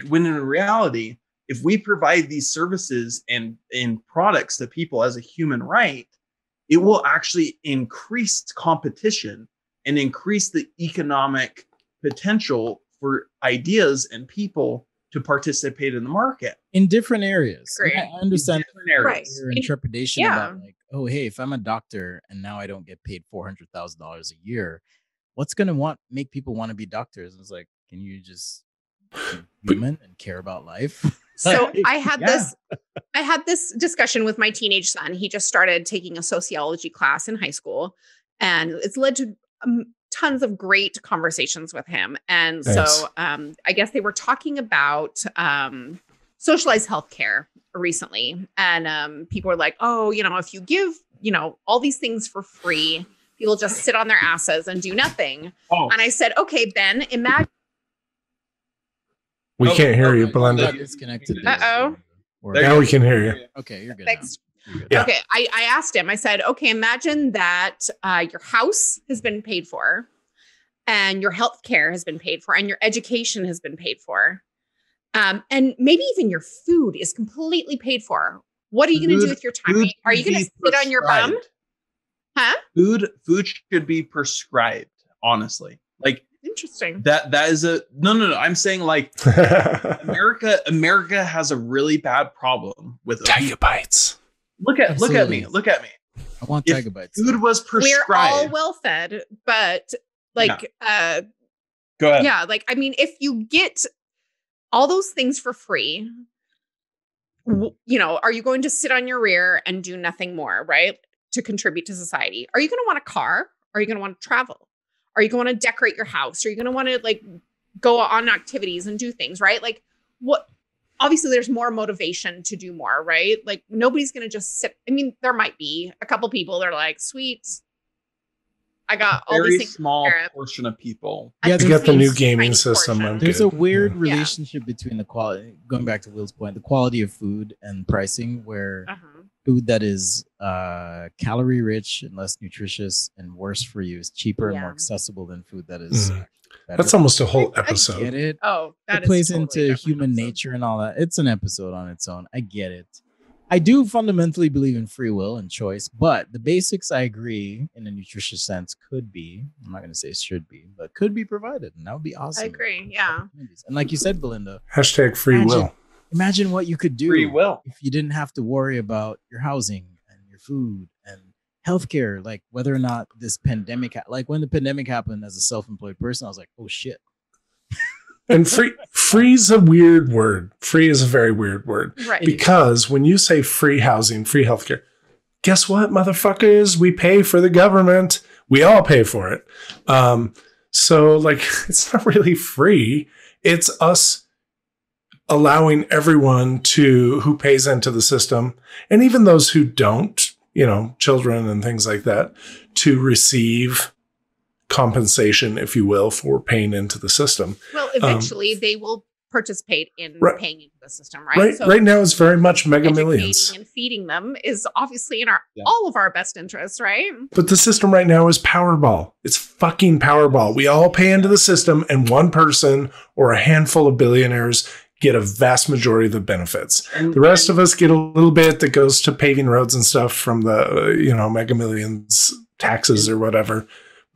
when in reality, if we provide these services and products to people as a human right, it will actually increase competition and increase the economic potential for ideas and people to participate in the market in different areas. Great. I understand your interpretation about like, oh, hey, if I'm a doctor and now I don't get paid $400,000 a year, what's going to make people want to be doctors? It's like, can you just be human and care about life? So I had this discussion with my teenage son. He just started taking a sociology class in high school, and it's led to tons of great conversations with him. And so I guess they were talking about socialized healthcare recently. And people were like, oh, if you give, all these things for free, people just sit on their asses and do nothing. Oh. And I said, okay, Ben, imagine. We can't hear you, Belinda. Disconnected. Uh-oh. Now we can hear you. Okay, you're good. Yeah. Okay, I asked him, I said, okay, imagine that your house has been paid for and your health care has been paid for and your education has been paid for. And maybe even your food is completely paid for. What are you going to do with your time? Are you going to sit on your bum? Huh? Food should be prescribed, honestly. Like, interesting. That is no. I'm saying like America has a really bad problem with Tiger bites. Look at me. I want Tiger bites. Food was prescribed. We're all well fed, but like go ahead. Yeah, like I mean, if you get all those things for free, are you going to sit on your rear and do nothing more, right? To contribute to society? Are you going to want a car? Are you going to want to travel? Are you going to decorate your house? Are you going to want to like go on activities and do things, right? Like what? Obviously, there's more motivation to do more, right? Like nobody's going to just sit. I mean, there might be a couple people that are like, sweet, I got all these things. Small portion of people. Yeah, they got the new gaming system. There's a weird relationship between the quality, going back to Will's point, the quality of food and pricing, where food that is calorie rich and less nutritious and worse for you is cheaper and more accessible than food that is that's almost a whole episode. I get it. Oh, it plays totally into human nature and all that. It's an episode on its own. I get it. I do fundamentally believe in free will and choice, but the basics, I agree, in a nutritious sense, could be, I'm not going to say should be, but could be provided. And that would be awesome. I agree. Yeah. And like you said, Belinda, hashtag free will. Imagine what you could do if you didn't have to worry about your housing and your food and healthcare, like whether or not this pandemic, like when the pandemic happened as a self-employed person, I was like, oh shit. And Free is a weird word. Free is a very weird word. Right. Because when you say free housing, free healthcare, guess what, motherfuckers? We pay for the government. We all pay for it. So like, it's not really free. It's us allowing everyone who pays into the system, and even those who don't, children and things like that, to receive compensation, if you will, for paying into the system. Well, eventually they will participate in paying into the system, right? Right, so right now it's very much Mega Millions. And feeding them is obviously in all of our best interests, right? But the system right now is Powerball. It's fucking Powerball. We all pay into the system, and one person or a handful of billionaires get a vast majority of the benefits. And the rest of us get a little bit that goes to paving roads and stuff from the, Mega Millions taxes or whatever.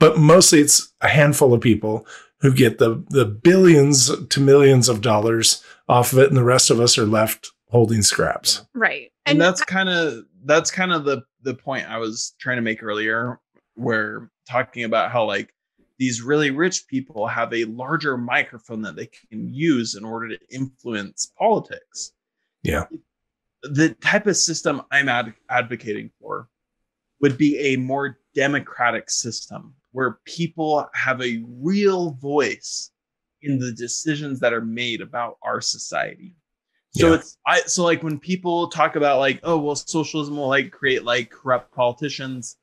But mostly it's a handful of people who get the billions to millions of dollars off of it, and the rest of us are left holding scraps. Right. And that's kind of the point I was trying to make earlier, where talking about how like these really rich people have a larger microphone that they can use in order to influence politics. Yeah. The type of system I'm advocating for would be a more democratic system where people have a real voice in the decisions that are made about our society. So so like when people talk about like, oh, well, socialism will like create like corrupt politicians.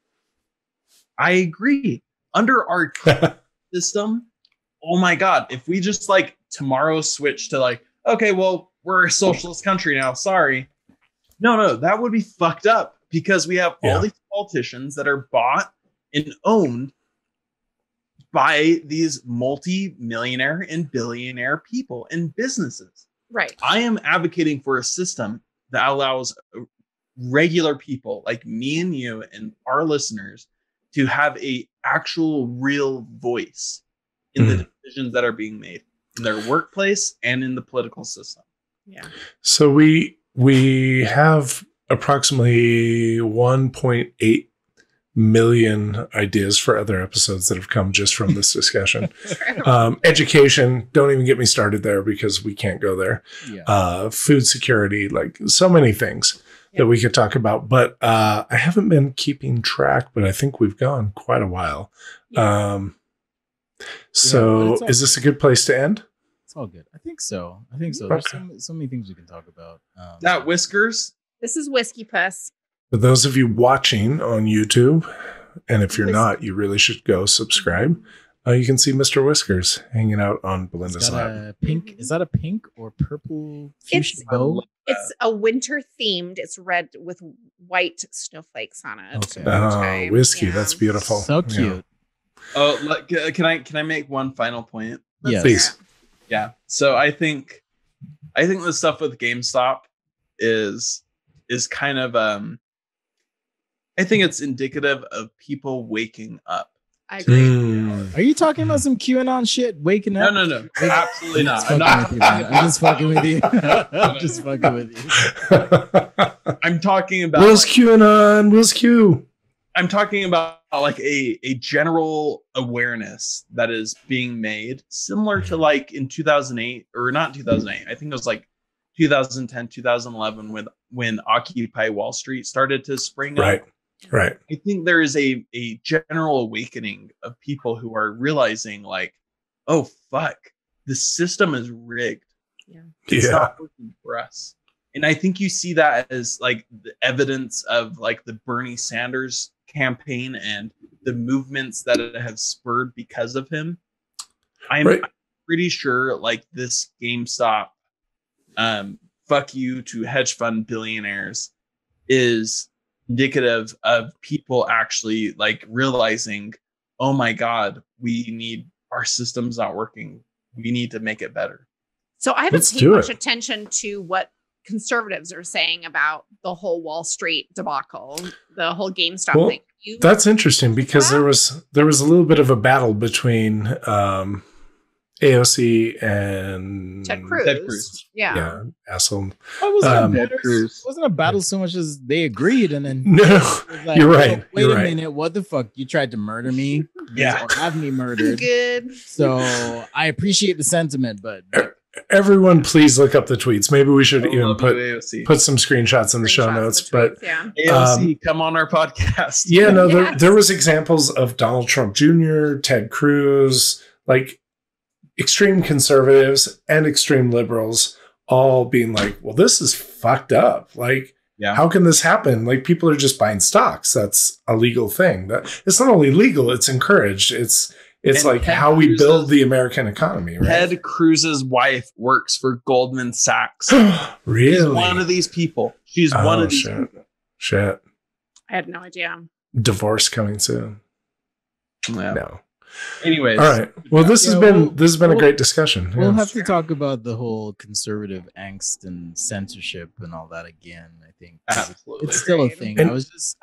I agree. Under our system, oh my God, if we just like tomorrow switch to like, okay, well, we're a socialist country now. Sorry. No, that would be fucked up, because we have all these politicians that are bought and owned by these multi-millionaire and billionaire people and businesses. Right. I am advocating for a system that allows regular people like me and you and our listeners to have a actual real voice in the decisions that are being made in their workplace and in the political system. Yeah. So we have approximately 1.8 million ideas for other episodes that have come just from this discussion. Education, don't even get me started there, because we can't go there. Food security, like so many things that we could talk about, but I haven't been keeping track, but I think we've gone quite a while. So is this a good place to end? It's all good. I think so. There's so many things we can talk about. That Whiskers. This is Whiskey Puss. For those of you watching on YouTube, and if you're not, you really should go subscribe. You can see Mr. Whiskers hanging out on Belinda's lap. Pink. Is that a pink or purple fuchsia bow? It's a winter themed. It's red with white snowflakes on it. Okay. Whiskey. Yeah. That's beautiful. So cute. Yeah. Oh, can I make one final point? Yes. Please. Yeah. So I think the stuff with GameStop is kind of I think it's indicative of people waking up. I agree. Are you talking about some QAnon shit? Waking up? No. Absolutely not. I'm just fucking with you. I'm just fucking with you. I'm talking about Will's QAnon. Will's Q. I'm talking about like a general awareness that is being made, similar to like in 2008, or not 2008. I think it was like 2010, 2011 when Occupy Wall Street started to spring up. Right. I think there is a general awakening of people who are realizing like, oh, fuck, the system is rigged. Yeah. It's not working for us. And I think you see that as like the evidence of like the Bernie Sanders campaign and the movements that have spurred because of him. I'm pretty sure like this GameStop, fuck you to hedge fund billionaires is indicative of people actually like realizing, oh my God, our system's not working. We need to make it better. So I haven't paid much attention to what conservatives are saying about the whole Wall Street debacle, the whole GameStop thing. That's interesting, because there was a little bit of a battle between AOC and Ted Cruz. Yeah. Asshole. Wasn't a battle so much as they agreed, and then like, you're right. Wait a minute, what the fuck? You tried to murder me? Yeah, or have me murdered? Good. So I appreciate the sentiment, but Everyone, please look up the tweets. Maybe we should I even love put you, AOC. put some screenshots in the show Screenshots of notes. the But tweets, yeah. AOC, come on our podcast. yeah, no, Yes. there was examples of Donald Trump Jr., Ted Cruz, like extreme conservatives and extreme liberals all being like, well, this is fucked up. Like, Yeah. how can this happen? Like, people are just buying stocks. That's a legal thing. That it's not only legal, it's encouraged. It's And like Ted how we Cruz's- build the American economy, right? Ted Cruz's wife works for Goldman Sachs. Really? She's one of these people. She's one Oh, of these shit. people. Shit. I had no idea. Divorce coming soon. Yeah. No. Anyways. All right. Well, this has Yeah, been a we'll- great discussion. We'll Yeah. have to talk about the whole conservative angst and censorship and all that again. I think Absolutely. it's still a Agreed. thing. And-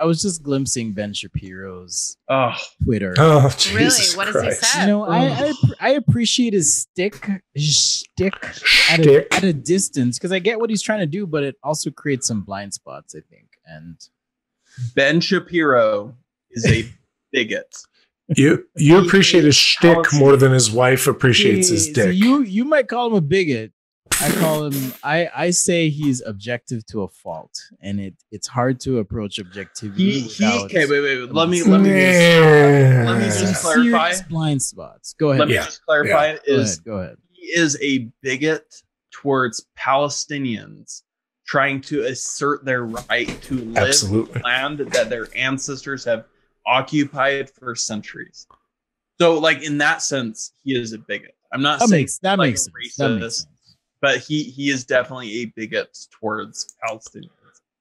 I was just glimpsing Ben Shapiro's Oh, Twitter. Oh, Jesus What has he Christ. said? You know, I appreciate his shtick Shtick. at a distance because I get what he's trying to do, but it also creates some blind spots, I think. And Ben Shapiro is a bigot. You appreciate his shtick more than his wife appreciates his So dick. you might call him a bigot. I call him. I say he's objective to a fault, and it's hard to approach objectivity. without Okay, wait. Let me Yeah. just some clarify. serious blind spots. Go ahead. Let me Yeah. just clarify. Go ahead. He is a bigot towards Palestinians trying to assert their right to live Absolutely. on land that their ancestors have occupied for centuries. So, like in that sense, he is a bigot. I'm not saying That like makes a sense. That makes racist, sense. but he is definitely a bigot towards Palestinians.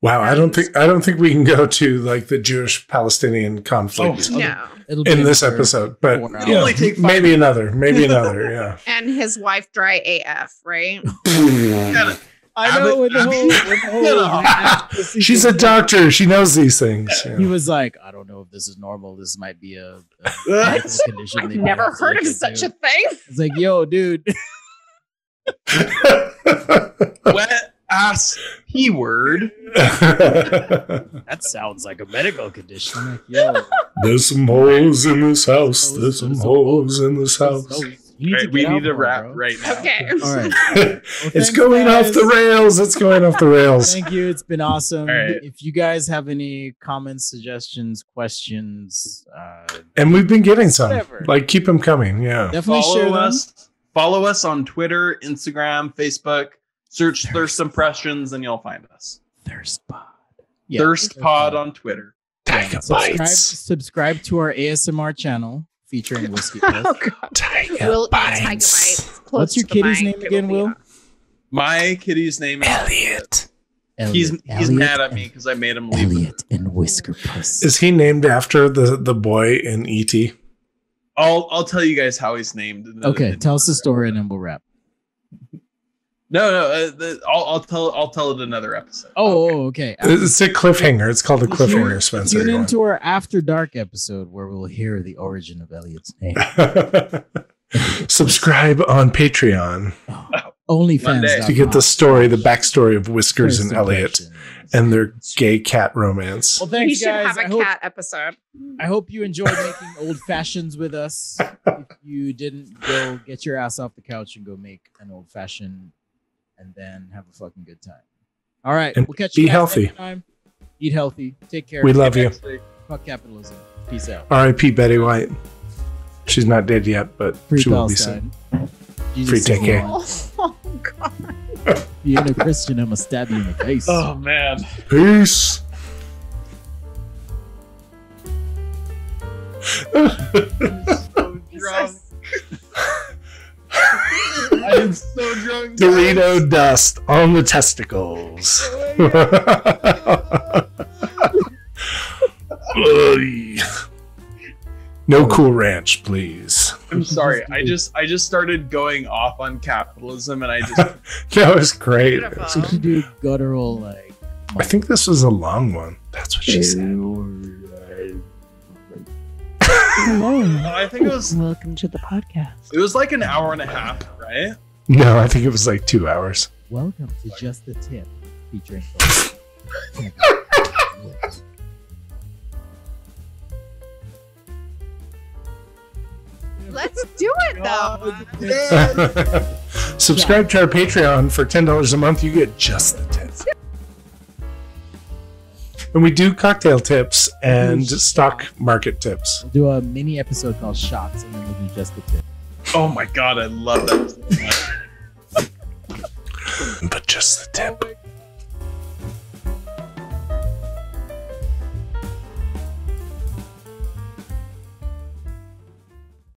Wow, I don't think we can go to like the Jewish Palestinian conflict Oh, No. It'll be in this another episode, but 4 hours. yeah, Only take 5 maybe another, yeah. And his wife dry AF, right? I know with the whole She's a doctor. She knows these things. Yeah. He was like, I don't know if this is normal. This might be a medical condition. I've they might never have to heard look of such a into." thing. It's like, yo, dude. Wet ass P word. That sounds like a medical condition. I'm like, yo, There's some holes in this house. There's some holes in this house. you need to We get need out to more, wrap bro. right now. Okay. All right. It's thanks, going guys. off the rails. It's going off the rails. Thank you. It's been awesome. All right. If you guys have any comments, suggestions, questions, And we've been getting some. Whatever. Like, keep them coming. Yeah. definitely share them. Follow us on Twitter, Instagram, Facebook. Search Thirst Impressions and you'll find us. Thirst Pod. Thirst Pod on Twitter. Tiger Subscribe, bites. subscribe to our ASMR channel featuring Whiskey Puss. Oh god. Tiger We'll eat tiger bites. bites. Close What's your to the kitty's mic. name It again, be Will? on. My kitty's name is Elliot. He's Elliot mad at me because I made him leave. Elliot and Whisker Puss. Is he named after the boy in E E.T.? I'll tell you guys how he's named. Okay, tell us the story and then we'll wrap. No. I'll tell it another episode. Okay. It's a cliffhanger. It's called a cliffhanger, Spencer. Tune into our After Dark episode where we'll hear the origin of Elliot's name. Subscribe on Patreon OnlyFans. to get the story, the backstory of Whiskers and Elliot and their gay cat romance. Well, We thanks, should guys. have a cat episode. I hope you enjoyed making old fashions with us. If you didn't, go get your ass off the couch and go make an old fashioned and then have a fucking good time. All right. And We'll catch be you guys healthy. next time. Eat healthy. Take care. We love you. Fuck capitalism. Peace out. R.I.P. Betty White. She's not dead yet, but Free she will be soon. Palestine. Jesus Free is take care. Lord. Oh god. If you ain't a Christian, I'm gonna stab you in the face. Oh man. Peace. So drunk. I am so drunk. Dorito dust on the testicles. Oy. No Cool Ranch, please. I'm sorry. I just started going off on capitalism, and I just That was great. Beautiful. Did you do guttural like? I think this was a long one. That's what she said. Hello. I think it was Welcome to the podcast. it was like an hour and a half, right? No, I think it was like 2 hours. Welcome to Just the Tip, featuring. Let's do it though. God. Subscribe to our Patreon for $10 a month. You get just the tip. And we do cocktail tips and stock market tips. We'll do a mini episode called Shots, and then we'll do just the tip. Oh my god, I love that so much. But just the tip.